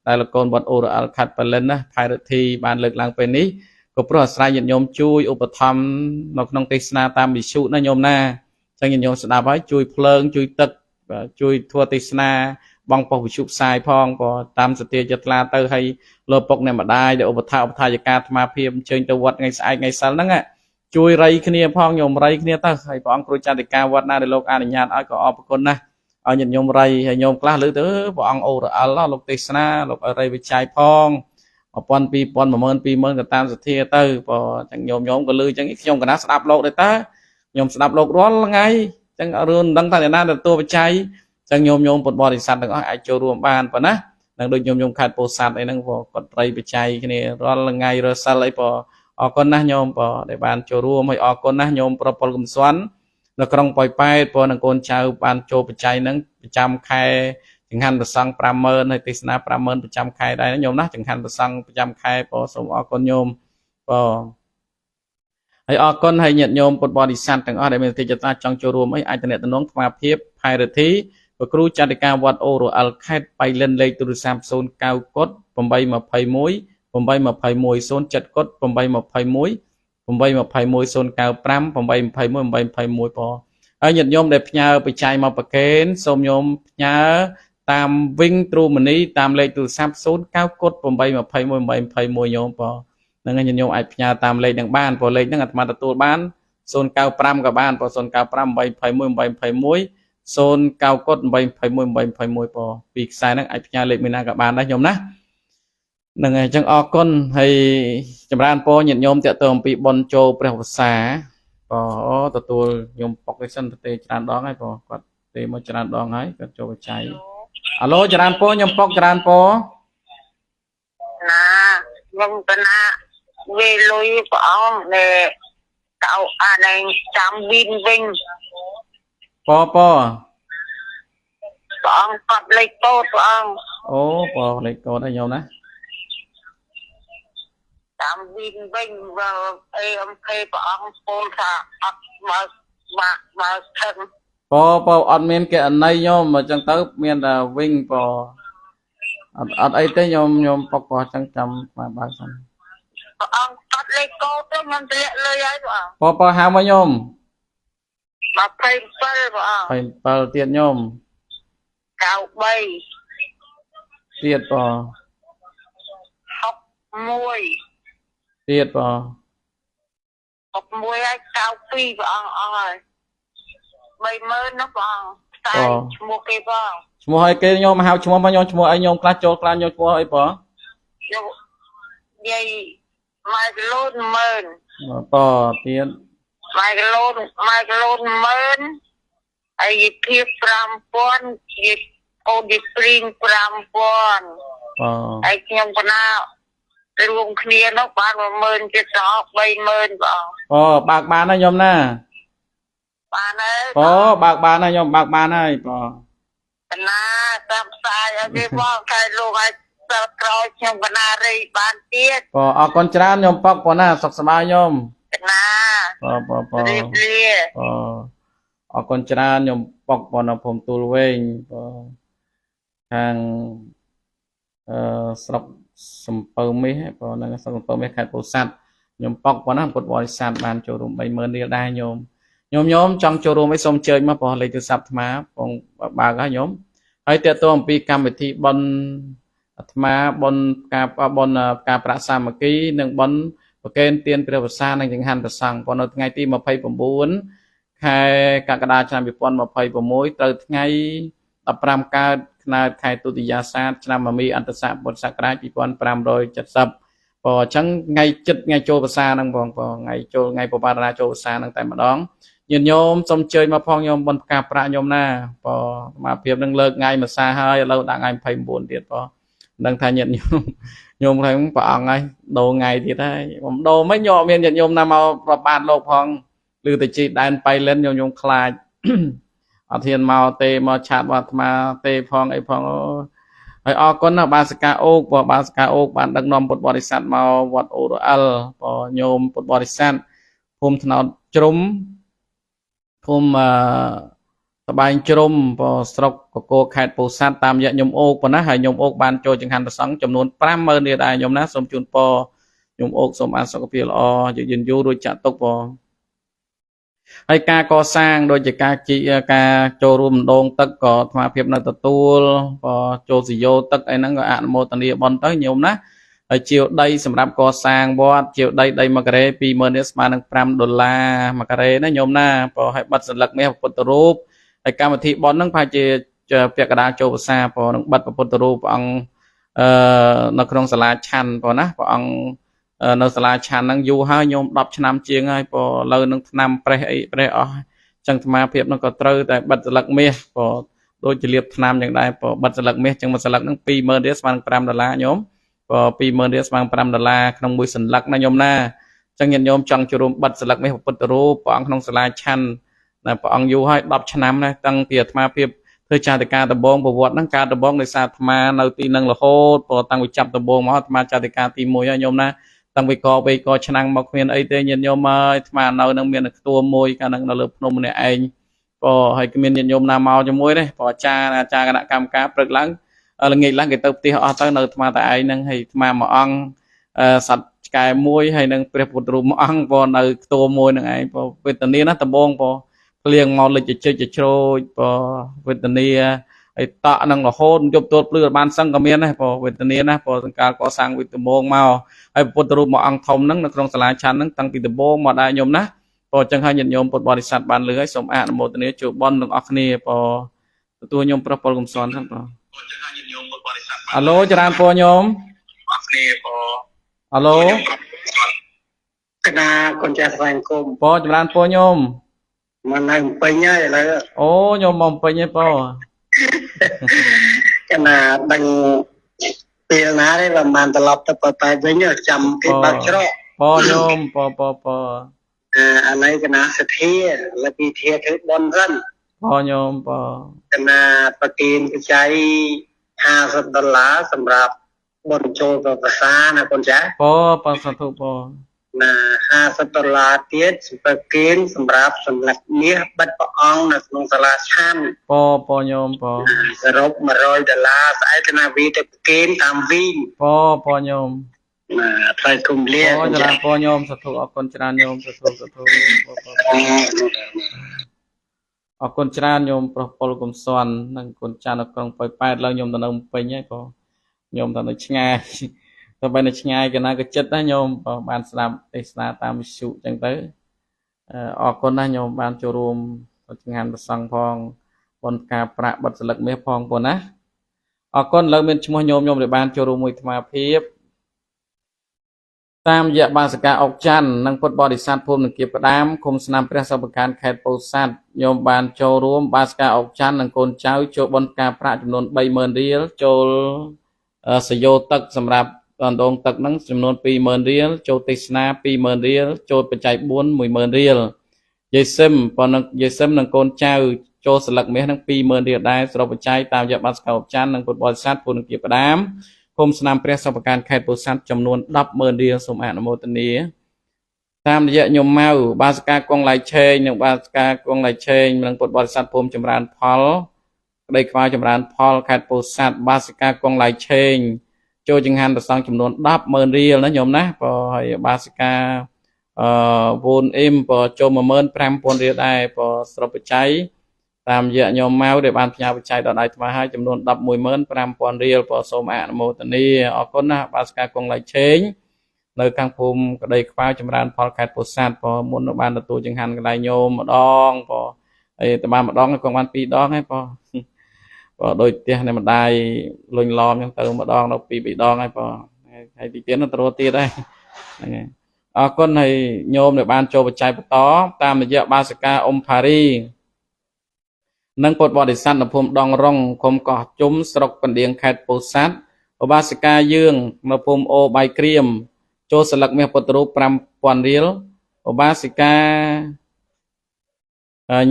แต่ละคนบนโอรอัลคัดไปเล่นนะภายในทีบ้านเลิกลางเป็นนี้ก็เพราะสายยันยมช่วยอุปธรรมนกนองเทศนาตามบิชุนะยมนะจังยันยมสนับไว้ช่วยเพลิงช่วยตึกช่วยทัวเทศนาบางปบิชุสายพองก็ตามสติจัตลาเตอร์ให้โลปกเนี่ยมาได้เดี๋ยวอุปธรรมอุปทายการมาเพียมเชิญตัววัดไงสายไงสันนั่งอ่ะช่วยไรขึ้นเนี่ยพองยมไรขึ้นเนี่ยตั้งให้พองครูจันติการวัดนาในโลกอาญาอ้อยก็ออกคนนะเอาหยมไรหยมกล้าหรือเด้อพองโอรอัลล์ลกเทศนาลกอะไรไปใจพองปอนปีปอนมาเมินปีเมินก็ตามสถิติเตอร์พอจังยมก็ลือจังยมก็นักสลับโลกได้ตายมสลับโลกร้อนไงจังอรุณดังท่านนั้นแต่ตัวไปใจจังยมปนบริษัทก็ไอโจรวมบ้านปะนะดังโดยยมขาดโพสัตไอ้นั่งพอกดไรไปใจแค่นี้ร้อนไงรสอะไรพอออกคนนะยมพอในบ้านโจรวมไม่ออกคนนะยมประปลกุมสวนแล้วกรองปล่อยไปพอนังโกนชาวบ้านโจไปใจนั่งประจำใครจึงหันประสังประเมินในติสนาประเมินประจำใครได้นะโยมนะจึงหันประสังประจำใครพอสมออกคนโยมพอให้ออกคนให้เหยียดโยมปดบอดิสันต่างอ้อได้เป็นที่จะตาจังโจรวมไอ้ไอจะเนตน้องมาเพียบภายในที่ครูจัดการวัดโอโรอัลแคดไปเล่นเลยตุสามโซนเก้ากดผมใบมาไผ่มวยผมใบมาไผ่มวยโซนจัดกดผมใบมาไผ่มวยผมใบมาไผ่มวยโซนเก้าปรำผมใบไผ่มวยผมใบไผ่มวยพอไอ้หยัดโยมเด็กพญาไปใจมาประเคนสมโยมพญาตามวิ่งตรูมันนี้ตามเลยตุสามโซนเก้ากดผมใบมาไผ่มวยผมใบไผ่มวยโยมพอนั่งไอ้หยัดโยมไอ้พญาตามเลยดังบ้านพอเลยนั่งอัตมาตัวบ้านโซนเก้าปรำกับบ้านพอโซนเก้าปรำใบไผ่มวยผมใบไผ่มวยโซนเก้ากดใบไผ่มวยใบไผ่มวยพอปีกซ้ายนั่งไอ้พญาเล็กมีนากับบ้านได้โยมนะนั่งไงจังออกก้นให้จำรานพอหยัดโยมเตะเติมปีบอลโจเปรี้ยวภาษาพอตัวโยมปอกไอ้สั้นเตะจานดองให้พอก็เตะมาจานดองให้ก็โจไปใจฮัลโหลจานพอโยมปอกจานพอนะยังเป็นนะเวลุยปองเนี่ยเต่าอะไรจำบินวิ่งปอปองปัดเลยโตปองโอ้ปอเลยโตได้โยมนะจำบินวิ่งว่าเอ็มเคปองโพสาอัดมาถึงปออัดเมียนแกอันไหนโยมมาจังเติบเมียนแต่วิ่งปออัดไอ้เต้โยมปอกปอจังจำมาบ้างสันปองปัดเลยโตเต้มันเตะเลยไอ้ปอหามาโยมมาเพลงเปิลปองไปเปิลเตียนโยมเก้าใบเตียดปอหกมวยเตียดปอหกมวยไอ้เก้าปีปองอ๋อใบเมินนะปองตายชั่วโมงกี่ปองชั่วโมงให้เกยโยมมาหาชั่วโมงมาโยมชั่วโมงไอ้โยมคลาโจคลาโยมชั่วโมงไอ้ปอโยยัยไม่กลุ้นเมินปอเตียดไม่กลุ้นเมินไอ้เพียบปรำปอนยิบโอดิปริงปรำปอนไอ้ยมพนารวมเคลียร์นกบ้านว่าเมินจะสอบใบเมินบ่บากบานนะโยมนะบ้านเลยบากบานนะโยมบากบานนะปอนาตามสายไอ้พ่อใครลูกไอ้สะกรอยยมพนารีบ้านเตี้ยปอออกคนจานโยมปอกปอนะสุขสบายโยมนาปอเรียบออกคนจานโยมปอกปอนะผมตูเวงปอทางสอบสัมเปอร์มิปอนะสัมเปอร์มิขายโพสัตโยมปอกปอนะกดบริษัทบ้านโจรมใบเมินเดียได้โยมจังโจรไม่สมเจยมาพอเลยจะสับมาปองบาก็โยมให้เตะตัวปีกรรมวิธีบนมาบนการประสามกี้หนึ่งบนประเกณฑ์เตียนเปรียวซาหนึ่งจังหันประสังปอนไงที่มาไพ่ผมบุญใครการกระดาษชนะบิปอนมาไพ่ผมมวยเติร์ดไงตับปรามการขนาดใครตุติยาศาสตร์ชนะมามีอันตรสะบนสักการบิปอนปรามโดยจัดสับพอจังไงจุดไงโจภาษานังพอไงโจไงปปาราโจภาษานังแต่มาดองยืนโยมสมเจยมาพองโยมบนกาประโยมหน้าพอมาเพียบนังเลิกไงมาซาให้เราด่างไงไพ่บุญเดียดพอ đang thay nhận nhôm nhôm thấy cũng bảo ngay đồ ngày thì đây đồ mấy nhọ miền nhận nhôm nào mà bàn lộp hoàng lưu từ chị đàn bay lên nhôm nhôm khai ở thiên màu tê màu chặt vào mà tê phong ấy phong ấy ở con là ba ska ốc và ba ska ốc bạn đang nom một body set màu vật ô al và nhôm một body set hôm nào trúng hôm bài trùm và sọc của cô khai bổ sát tam dạng nhôm ốc và nó hay nhôm ốc ban cho chẳng hạn sống chấm nôn 50,000 địa đài nhôm nát xong chun po nhôm ốc xong ăn sọc phiền o dự dừng vô đôi chặt tốc po hay ca co sang đôi chỉ ca chị ca cho rùm đôn tất có mà phiền là tu và cho gì vô tất ấy nó gọi ăn một tầng địa bon tới nhôm nát ở chiều đây sầm rạp co sang bó chiều đây đây mà cái pi mơn $5 mà cái nó nhôm na và hay bắt lật mấy học rúpไอ้การบันทึกบอลนั่งพายจะเปียกกระดาษโจบซาพอนังบัดประพุทธรูปอังนักครองสลาชันพอนะพออังนักสลาชันนั่งอยู่ห้าโยมดับชนามเชียงไงพอเรานั่งนำไปอ๋อจังมาเพียบนั่งก็เตอแต่บัดสลักเมียพอโดยจะเรียบนำอย่างใดพอบัดสลักเมียจังบัดสลักนั่งปีเมอร์เดสมัน$5โยมพอปีเมอร์เดสมัน$5ขนมบุยสันลักนะโยมหน้าจังยันโยมจังจุรมบัดสลักเมียพุทธรูปอังขนมสลาชันนะพออังอยู่ให้ดับชนะนะตั้งเตียมาเพียบเพื่อชาติการตะบงประวัตินั่งการตะบงในศาสตร์มาในตีนังละโคตรพอตั้งไปจับตะบงมาชาติการตีมวยโยมนะตั้งไปกอชนะมาเมียนไอเตยยันโยมมาเรานั่งเมียนตัวมวยการนั่งเราเลือกนมเนี่ยเองพอให้เมียนยันโยมนาเมาจะมวยเลยพอชาคณะกรรมการปรึกหลังหลังงี้หลังกิตตีอ๋อตั้งเรามาแต่ไอ้นั่งให้มาอังสัตว์กายมวยให้นั่งเปรียบปุตรุมอังพอในตัวมวยนั่งไอ้พอเป็นตอนนี้นะตะบงพอเลี้ยงมอเลยจะโชยพอเวทเนียไอ้ตะนังละโหนยบตัวเปลือกบานสังกเมียนะพอเวทเนียนะพอสังการก่อสร้างวิตโมงมาไอ้ปุตตรูมาอังทอมนั่งในครองสลายชันนั่งตั้งติดโบงมาได้ยมนะพอจังให้ยันยมปดบริษัทบานเลือยสมอาณโมตเนียจูบอลตรงอัคนีพอตัวยมประปอลกุมสอนครับพอฮัลโหลจรานพอยมฮัลโหลคณะคนจะสังคมพอจรานพอยมมันนั่งไปง่ายเลยโอ้ยมมองไปเนี่ยป่อขนาดดังเปลี่ยนนะได้ประมาณตลอดแต่ไปเนี่ยจำที่บักรอป่อยมปออะไรกันนะเสียและปีเทียคือบอลรันป่อยมปอขนาดประกินใช้$50สำหรับบอลโจภาษานะคนจ้าปอสาธุปอนะ$50เทียสประกินสำหรับสำหรับเนี้ยบัตรปองนะลงสลาชันปอยมปอสรุป$100สายธนาวีแต่ประกินตามวิ่งปอยมใครคุมเลี้ยงจะปอยมสาธุออกคนจรานโยมสาธุออกคนจรานโยมประปอลกุมสวรรค์นั่งคนจานกรงไปแปดแล้วโยมตอนนั้นไปเนี่ยปอโยมตอนนั้นง่ายต่อไปในง่ายกันนะก็จัดนะโยมบานสนามเอสนาตามสุจังเตอออกคนนะโยมบานโจรมงานประสังพองบนกาประบัดสลักเมฆพองปนนะออกคนเราเป็นชั่วโยมในบานโจรมมวยธรรมเพียบตามยะบาสกาออกจันนังพดบริษัทภูมิเก็บประดามคมสนามประสบการณ์แคดโปสัตโยมบานโจรมบาสกาออกจันนังคนเจ้าโจบนกาประจำนวน$30,000โจสยตักสำหรับตอนดงตักนั้นจำนวน$20,000โจติสนา$40,000โจปัจจัย$40,000เยซึมปอนังเยซึมนังคนเจ้าโจสลักเมฆนัง$40,000ได้สำหรับปัจจัยตามยะบาสกาออกจันนังพดบริษัทภูมิเก็บประดามคมสนามประสบการณ์แคดโปสัตจำนวน$10,000สมอาณโมตเนียตามยะยมเมาบาสกากองไหลเชยนังบาสกากองไหลเชยนังพดบริษัทภูมิจำรานพอลได้ควายจำรานพอลแคดโปสัตบาสกากองไหลเชยโจจึงหันประสังจำนวน$10,000นะโยมนะพอให้บาสกาวูนพอโจมา$15,000ได้พอสรุปใจตามเยอะโยมเมาเดี๋ยวบานพญาปัจจัยต่อได้มาให้จำนวน$15,000พอสมอาณโมตเนียออกคนนะบาสกากองไหลเชยในกลางภูมิก็ได้ควายจำรานพอลแคดโปสัตพอมุนบานตัวจึงหันก็ได้โยมมาดองพอไอ้ตะบานมาดองให้กองวันปีดองให้พอโดยเตี้ยในมันได้ลอยล้อมยังเติมมาดองเราปีดองให้พอให้ตีเตี้ยนั่นตัวเตี้ยได้คนให้โยมในบ้านโจปัจจัยต่อตามเยอะบาสกาอมพารีนังปดบริษัทนภูมิดองร่องคมก่อจุ้มสรกปันเดียงแคดโปสัต ឧបាសិកាយើងនៅភូមិអូបៃក្រៀមចូលស្លឹកមាសពុទ្ធរូប 5,000 រៀលឧបាសិកា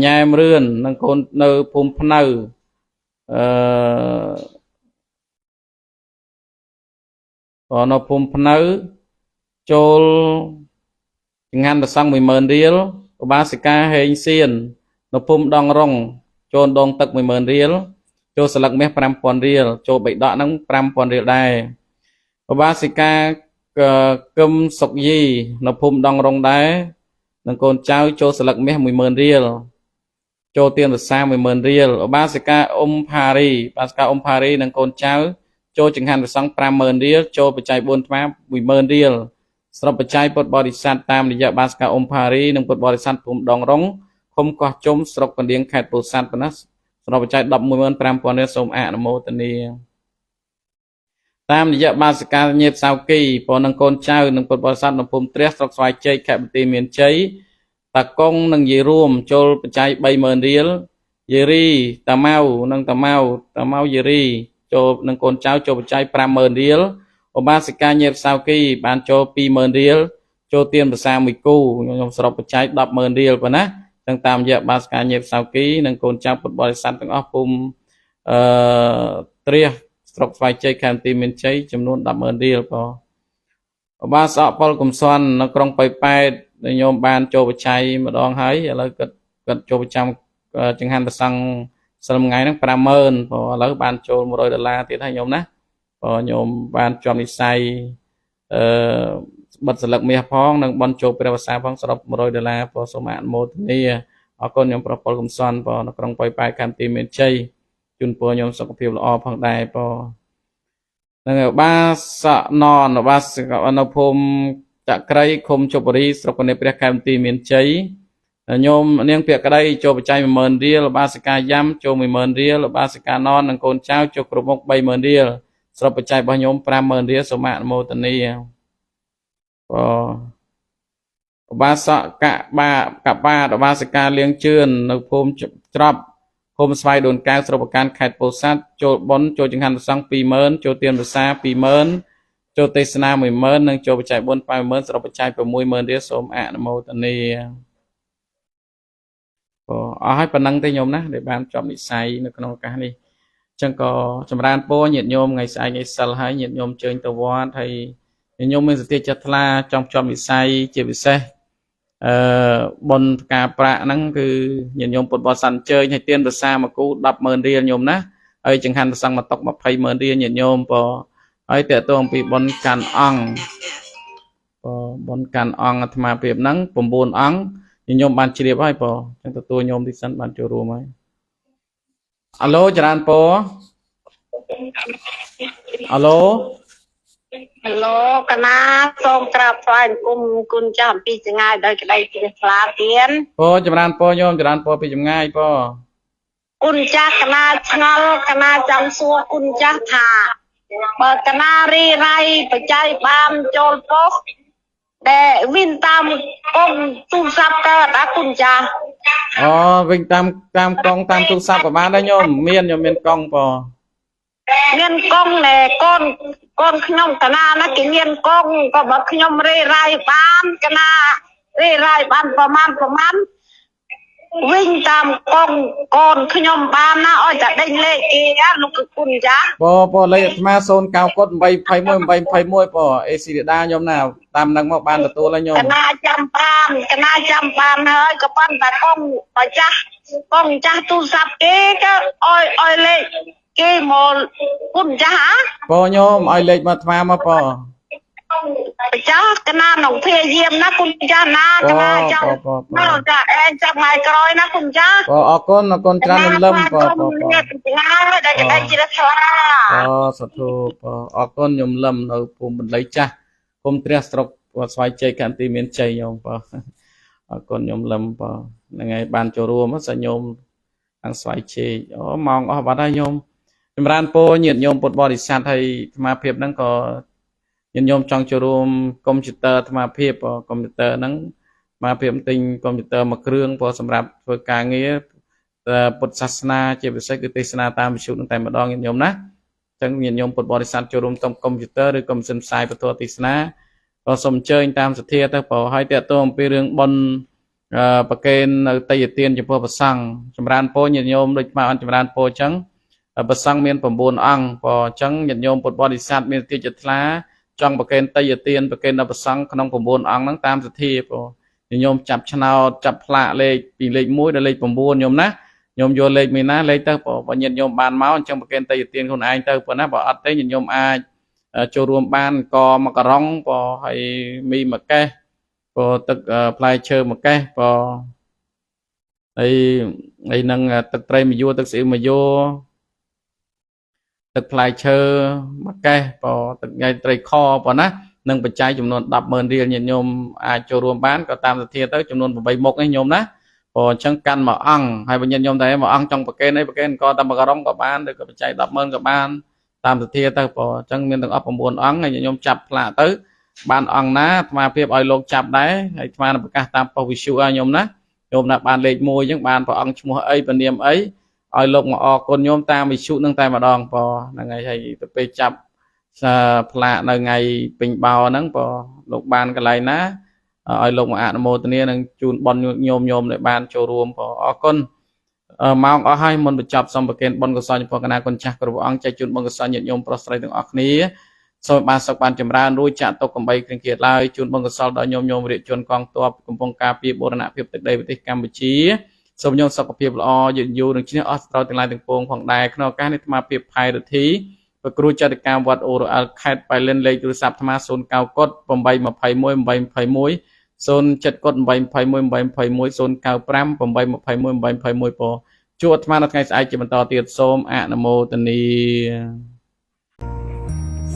ញ៉ែមរឿននិងកូននៅភូមិភ្នៅនៅភូមិភ្នៅចូលចង្ហាន់ប្រសង់ 10000 រៀលឧបាសិកាហេងសៀននៅភូមិដងរងចូលដងទឹក 10000 រៀលចូលស្លឹកមាស 5,000 រៀលចូលបៃដកហ្នឹង 5,000 រៀលដែរឧបាសិកាកឹមសុកយីនៅភូមិដងរងដែរនិងកូនចៅចូលស្លឹកមាស 10000 រៀលចូលទៀនរសា 10000 រៀលឧបាសិកាអ៊ុំផារីនិងកូនចៅចូលចង្ហាន់ប្រសង់ 50000 រៀលចូលបច្ច័យ4ថ្ម 10000 រៀលស្របបច្ច័យពុទ្ធបរិស័ទតាមរយៈបាសិកាអ៊ុំផារីនិងពុទ្ធបរិស័ទភូមិដងរងឃុំកោះជុំស្រុកកណ្ដៀងខេត្តពោធិ៍សាត់ប៉ុណ្ណោះស្របបច្ច័យ 115,000 រៀលសូមអនុមោទនាតាមរយៈបាសិកាញេបសៅគីព្រោះនឹងកូនចៅនិងពុទ្ធបរិស័ទនៅភូមិត្រះស្រុកស្វាយជ័យខេត្តបន្ទាយមានជ័យតាកុងនិងយាយរួមចូលបច្ច័យ 30000 រៀលយាយរីតាម៉ៅនិងតាម៉ៅយាយរីចូលនឹងកូនចៅចូលបច្ច័យ 50000 រៀលឧបាសិកាញេបសៅគីបានចូល 20000 រៀលចូលទៀនភាសាមួយគូខ្ញុំស្របបច្ច័យ 100000 រៀលប៉ុណ្ណាទាំងតាមរយៈបាសិកាញេបសៅគីនិងកូនចៅពុទ្ធបរិស័ទទាំងអស់ភូមិត្រះស្រុកស្វាយជ័យខេត្តបន្ទាយមានជ័យចំនួន 100000 រៀលបងឧបាសកពលកំសុននៅក្រុងប៉ៃប៉ែតញោមបានចូលបច្ច័យម្ដងហើយឥឡូវគាត់ចូលប្រចាំចង្ហាន់ប្រសង់សិលថ្ងៃហ្នឹង 50000 បងឥឡូវបានចូល$100ទៀតហើយញោមណាបងញោមបានជាប់និស័យបិទស្លឹកមាសផងនិងបន់ចូលព្រះវស្សាផងសរុប$100បងសូមអនុមោទនាអរគុណញោមប្រពលកំសុនបងនៅក្រុងប៉ៃប៉ែតខេត្តបន្ទាយមានជ័យជូនពរញោមសុខភាពល្អផងដែរបងនឹងបាសណនបាសនៅភូមិចក្រីឃុំជបរីស្រុកកណ្ដៀងព្រះខេត្តបន្ទាយមានជ័យញោមនាងពាក្យក្តីចូលបច្ច័យ 10000 រៀលបាសិកាយ៉ាំចូល 10000 រៀលបាសិកាណននិងកូនចៅចូលគ្រប់មុខ 30000 រៀលស្របបច្ច័យរបស់ញោម 50000 រៀលសូមអនុមោទនាឧបាសកបាឧបាសិកាលៀងជឿននៅភូមិច្រាប់ភូមិស្វាយដូនកែវស្រុកបកានខេត្តពោធិ៍សាត់ចូលបុណ្យចូលចង្ហាន់ប្រសង់ 20000 ចូលទៀនភាសា 20000 ចូលទេសនា 10000 និងចូលបច្ច័យ 4 50000 ស្របបច្ច័យ 60000 រៀលសូមអនុមោទនាអស់ហើយប៉ុណ្ណឹងទេញោមណាដែលបានជាប់និស័យនៅក្នុងឱកាសនេះអញ្ចឹងក៏ចម្រើនពរញាតិញោមថ្ងៃស្អែកថ្ងៃសិលហើយញាតិញោមជើញទៅវត្តហើយញាតិញោមមានសតិចិត្តថ្លាចង់ជាប់និស័យជាពិសេសបុណ្យផ្កាប្រាក់ហ្នឹងគឺញាតិញោមពុទ្ធបរិស័ទអញ្ជើញឲ្យទានប្រសាមកគូ 100000 រៀលញោមណាហើយចង្ហាន់ប្រសង់មកតុក 20000 រៀលញាតិញោមពហើយតើតើអំពីបុណ្យកាន់អង្គបុណ្យកាន់អង្គអាត្មាភាពហ្នឹង 9 អង្គញោមបានជ្រាបហើយបងអញ្ចឹងទទួលញោមទីសិនបានចូលរួមហើយអាឡូចរានពអាឡូកណាសូមក្រាបថ្វាយអង្គមគុណចាស់អំពីចម្ងាយដោយក្តីជ្រះថ្លាទៀនចម្រើនពញោមចម្រើនពពីចម្ងាយគុណចាស់កណាឆ្ងល់កណាចង់សួរគុណចាស់ថាបើកណារីរៃបច្ច័យបានចូលប៉ុស្តិ៍ដែលវិញតាមកងទូរស័ព្ទកើតអាគុណចាស់វិញតាមកងតាមទូរស័ព្ទក៏បានដែរញោមមានកងមានកងណែកូនខ្ញុំកណាណាគេមានកងក៏បើខ្ញុំរេរាយបានកណារេរាយបានប្រមាណវិញតាមកងកូនខ្ញុំបានណាឲ្យតែដេញលេខគេលោកគុណចាស់លេខអាត្មា0 9 កុដ821អេស៊ីដាញោមណាតាមនឹងមកបានទទួលហើយញោមកណាចាំបានហើយក៏ប៉ុន្តែកងបើចាស់កងចាស់ទូរស័ព្ទគេក៏ឲ្យលេខគេមកគុណចាស់ញោមឲ្យលេខមកអាត្មាមកចាស់កណាក្នុងព្យាយាមណាគុណចាស់ណាកណាចាំចាឯងចាំថ្ងៃក្រោយណាគុណចាស់អរគុណច្រើនលំណាដែលក្តីជ្រះថ្លាសាធុអរគុណខ្ញុំលំនៅភូមិបន្លៃចាស់ភូមិត្រះស្រុកវត្តស្វាយជ័យខណ្ឌទីមានជ័យញោមអរគុណខ្ញុំលំហ្នឹងហើយបានចូលរួមសាញោមខាងស្វាយជ័យម៉ោងអស់បាត់ហើយញោមចម្រើនពរញាតិញោមពុទ្ធបរិស័ទហើយអាត្មាភាពហ្នឹងក៏ញាតិញោមចង់ចូលរួមកុំព្យូទ័រអាត្មាភាពកុំព្យូទ័រហ្នឹងអាត្មាភាពទិញកុំព្យូទ័រមួយគ្រឿងសម្រាប់ធ្វើការងារពុទ្ធសាសនាជាពិសេសគឺទេសនាតាមវិទ្យុនឹងតែម្ដងញាតិញោមណា ចឹងញាតិញោមពុទ្ធបរិស័ទចូលរួមតាមកុំព្យូទ័រឬក៏ម៉ាស៊ីនផ្សាយពធទេសនាក៏សូមអញ្ជើញតាមសទ្ធាទៅបើឲ្យតេតទៅអំពីរឿងបុណ្យប្រកេននៅតេយ្យទានចំពោះព្រះសង្ឃចម្រើនពរញាតិញោមដូចមកអន្តចម្រើនពរអញ្ចឹងព្រះសង្ឃមាន9អង្គបើអញ្ចឹងញាតិញោមពុទ្ធបរិស័ទមានទីចិត្តថ្លាចង់ប្រកេនតេយ្យទានប្រកេនដល់ព្រះសង្ឃក្នុង9អង្គហ្នឹងតាមសទ្ធាព្រោះញោមចាប់ឆ្នោតចាប់ផ្លាកលេខពីលេខ1ដល់លេខ9ញោមណាញោមយកលេខមួយណាលេខទៅបើញាតិញោមបានមកអញ្ចឹងប្រកេនតេយ្យទានខ្លួនឯងទៅប៉ុណ្ណាបើអត់ទេញាតិញោមអាចចូលរួមបានកមកករងបើហើយមីមួយកេះបើទឹកផ្លែឈើមួយកេះបើហើយនឹងទឹកត្រីមួយយួរទឹកស្អ៊ីវមួយយួរទឹកផ្លែឈើមួយកេះបើទឹកថ្ងៃត្រីខប៉ុណ្ណានឹងបច្ច័យចំនួន 100000 រៀលញាតិញោមអាចចូលរួមបានក៏តាមសទ្ធាទៅចំនួន8មុខនេះញោមណាព្រោះអញ្ចឹងកាន់មួយអង្គហើយបើញាតិញោមតែមួយអង្គចង់ប្រកេនអីប្រកេនក៏តាមករងក៏បានឬក៏បច្ច័យ 100000 ក៏បានតាមសទ្ធាទៅព្រោះអញ្ចឹងមានទាំងអស់9អង្គហើយញាតិញោមចាប់ផ្លាកទៅបានអង្គណាអាត្មាភាពឲ្យលោកចាប់ដែរហើយអាត្មានឹងប្រកាសតាមប៉ុស្តិ៍វិទ្យុឲ្យញោមណាញោមណាបានលេខ1អញ្ចឹងបានព្រះអង្គឈ្មោះអីពនាមអីឲ្យលោកមកអរគុណញោមតាមវិទ្យុនឹងតែម្ដងព្រោះហ្នឹងហើយទៅពេលចាប់ផ្លាកនៅថ្ងៃពេញបោហ្នឹងព្រោះលោកបានកន្លែងណាឲ្យលោកមកអនុមោទនានឹងជូនបុណ្យញោមដែលបានចូលរួមព្រោះអរគុណម៉ោងអស់ហើយមុនបញ្ចប់សូមប្រគេនបុណ្យកុសលចំពោះគណៈគុណចាស់គ្រប់ព្រះអង្គចែកជូនបុណ្យកុសលញាតិញោមប្រុសស្រីទាំងអស់គ្នាសូមបានសុខបានចម្រើនរួចចាក់ទុកកំបីគ្រៀងគ្រៀតឡើយជូនបុណ្យកុសលដល់ញោមរាជជនកងទ័ពកំពុងការពារបូរណភាពទឹកដីប្រទេសកម្ពុជាសូមញោមសុខភាពល្អយឺនយូរនឹងឈ្នះអស់ត្រូវទាំងឡាយទាំងពួងផងដែរក្នុងឱកាសនេះអាត្មាភាពផៃរធីប្រគ្រូចតកាវត្តអូរអល់ខេត្តបៃលិនលេខទូរស័ព្ទអាត្មា09កុដ821 821 07កុដ821 821 095 821 821ពជួបអាត្មានៅថ្ងៃស្អែកជាបន្តទៀតសូមអនុមោទនា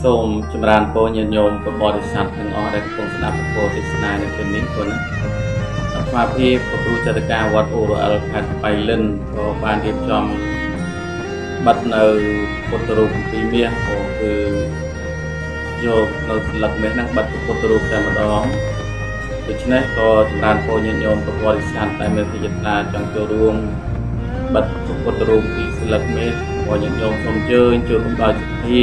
សូមចម្រើនពរញាតិញោមពុទ្ធបរិស័ទទាំងអស់ដែលកំពុងស្ដាប់ពរទេសនានៅពេលនេះព្រោះណាអាត្មាភាពប្រគ្រូចតកាវត្តអូរអល់ខេត្តបៃលិនក៏បានរៀបចំបិទនៅពុទ្ធរូបពីមាសក៏គឺយកនៅស្លឹកមាសហ្នឹងបិទពុទ្ធរូបតែម្ដងដូច្នេះក៏ចម្រើនពរញាតិញោមពុទ្ធបរិស័ទតែមានទីចិត្តថាចង់ចូលរួមបិទពុទ្ធរូបពីស្លឹកមាសក៏ញាតិញោមសូមអញ្ជើញចូលរួមដោយសទ្ធា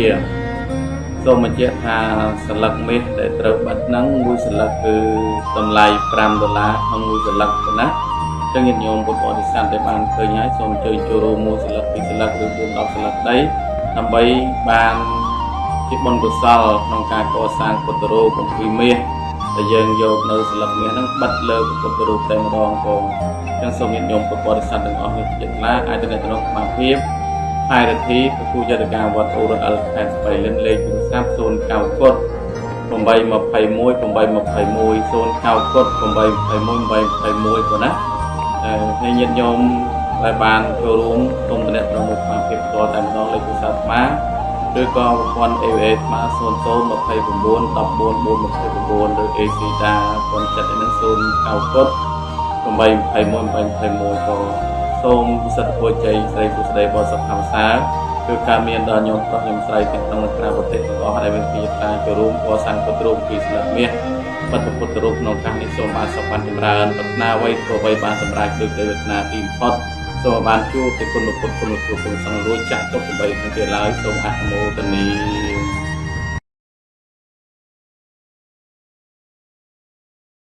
សូមបញ្ជាក់ថាស្លឹកមាសដែលត្រូវបិទហ្នឹងមួយស្លឹកគឺតម្លៃ$5ក្នុងមួយស្លឹកប៉ុណ្ណាចឹងញាតិញោមពុទ្ធបរិស័ទដែលបានឃើញហើយសូមអញ្ជើញចូលរួមមួយស្លឹកពីរស្លឹកឬ4-10ស្លឹកដីដើម្បីបានជាបុណ្យកុសលក្នុងការកសាងពុទ្ធរូបអំពីមាសដែលយើងយកនៅស្លឹកមាសហ្នឹងបិទលើពុទ្ធរូបតែម្ដងផងចឹងសូមញាតិញោមពុទ្ធបរិស័ទទាំងអស់នេះចិត្តឡាអាចទៅក្នុងសមាភិបផៃរធីប្រគូចតកាវត្តអូរអល់ខេត្តបៃលិនលេខទូរស័ព្ទ09កុដ821 821 09កុដ821 821ប៉ុណ្ណាហើយញាតិញោមដែលបានចូលរួមសូមតំណែងក្នុងសមាភិបផ្ទាល់តែម្ដងលេខទូរស័ព្ទស្មាឬក៏ប្រព័ន្ធ AVA ស្មា0029 14429ឬ AC តាប៉ុនចិត្តនឹង09កុដ821 821ក៏សូមសិទ្ធិពលជ័យស្រីពុស្ដីបរិសុទ្ធធម្មសាគឺការមានដល់ញោមប្រុសញោមស្រីទាំងក្នុងនិងក្រៅប្រទេសទាំងអស់ដែលមានពីការចូលរួមកសាងពុទ្ធរូបពីស្លឹកមាសបិទពុទ្ធរូបក្នុងឱកាសនេះសូមបានសុខបានចម្រើនប្រាថ្នាអ្វីក៏អ្វីបានសម្រេចដោយទេវតាទីបំផុតសូមបានជួបទេគុណពុទ្ធគុណសង្ឃរួចចាក់ទុកដើម្បីនឹងជាឡើយសូមអនុមោទនា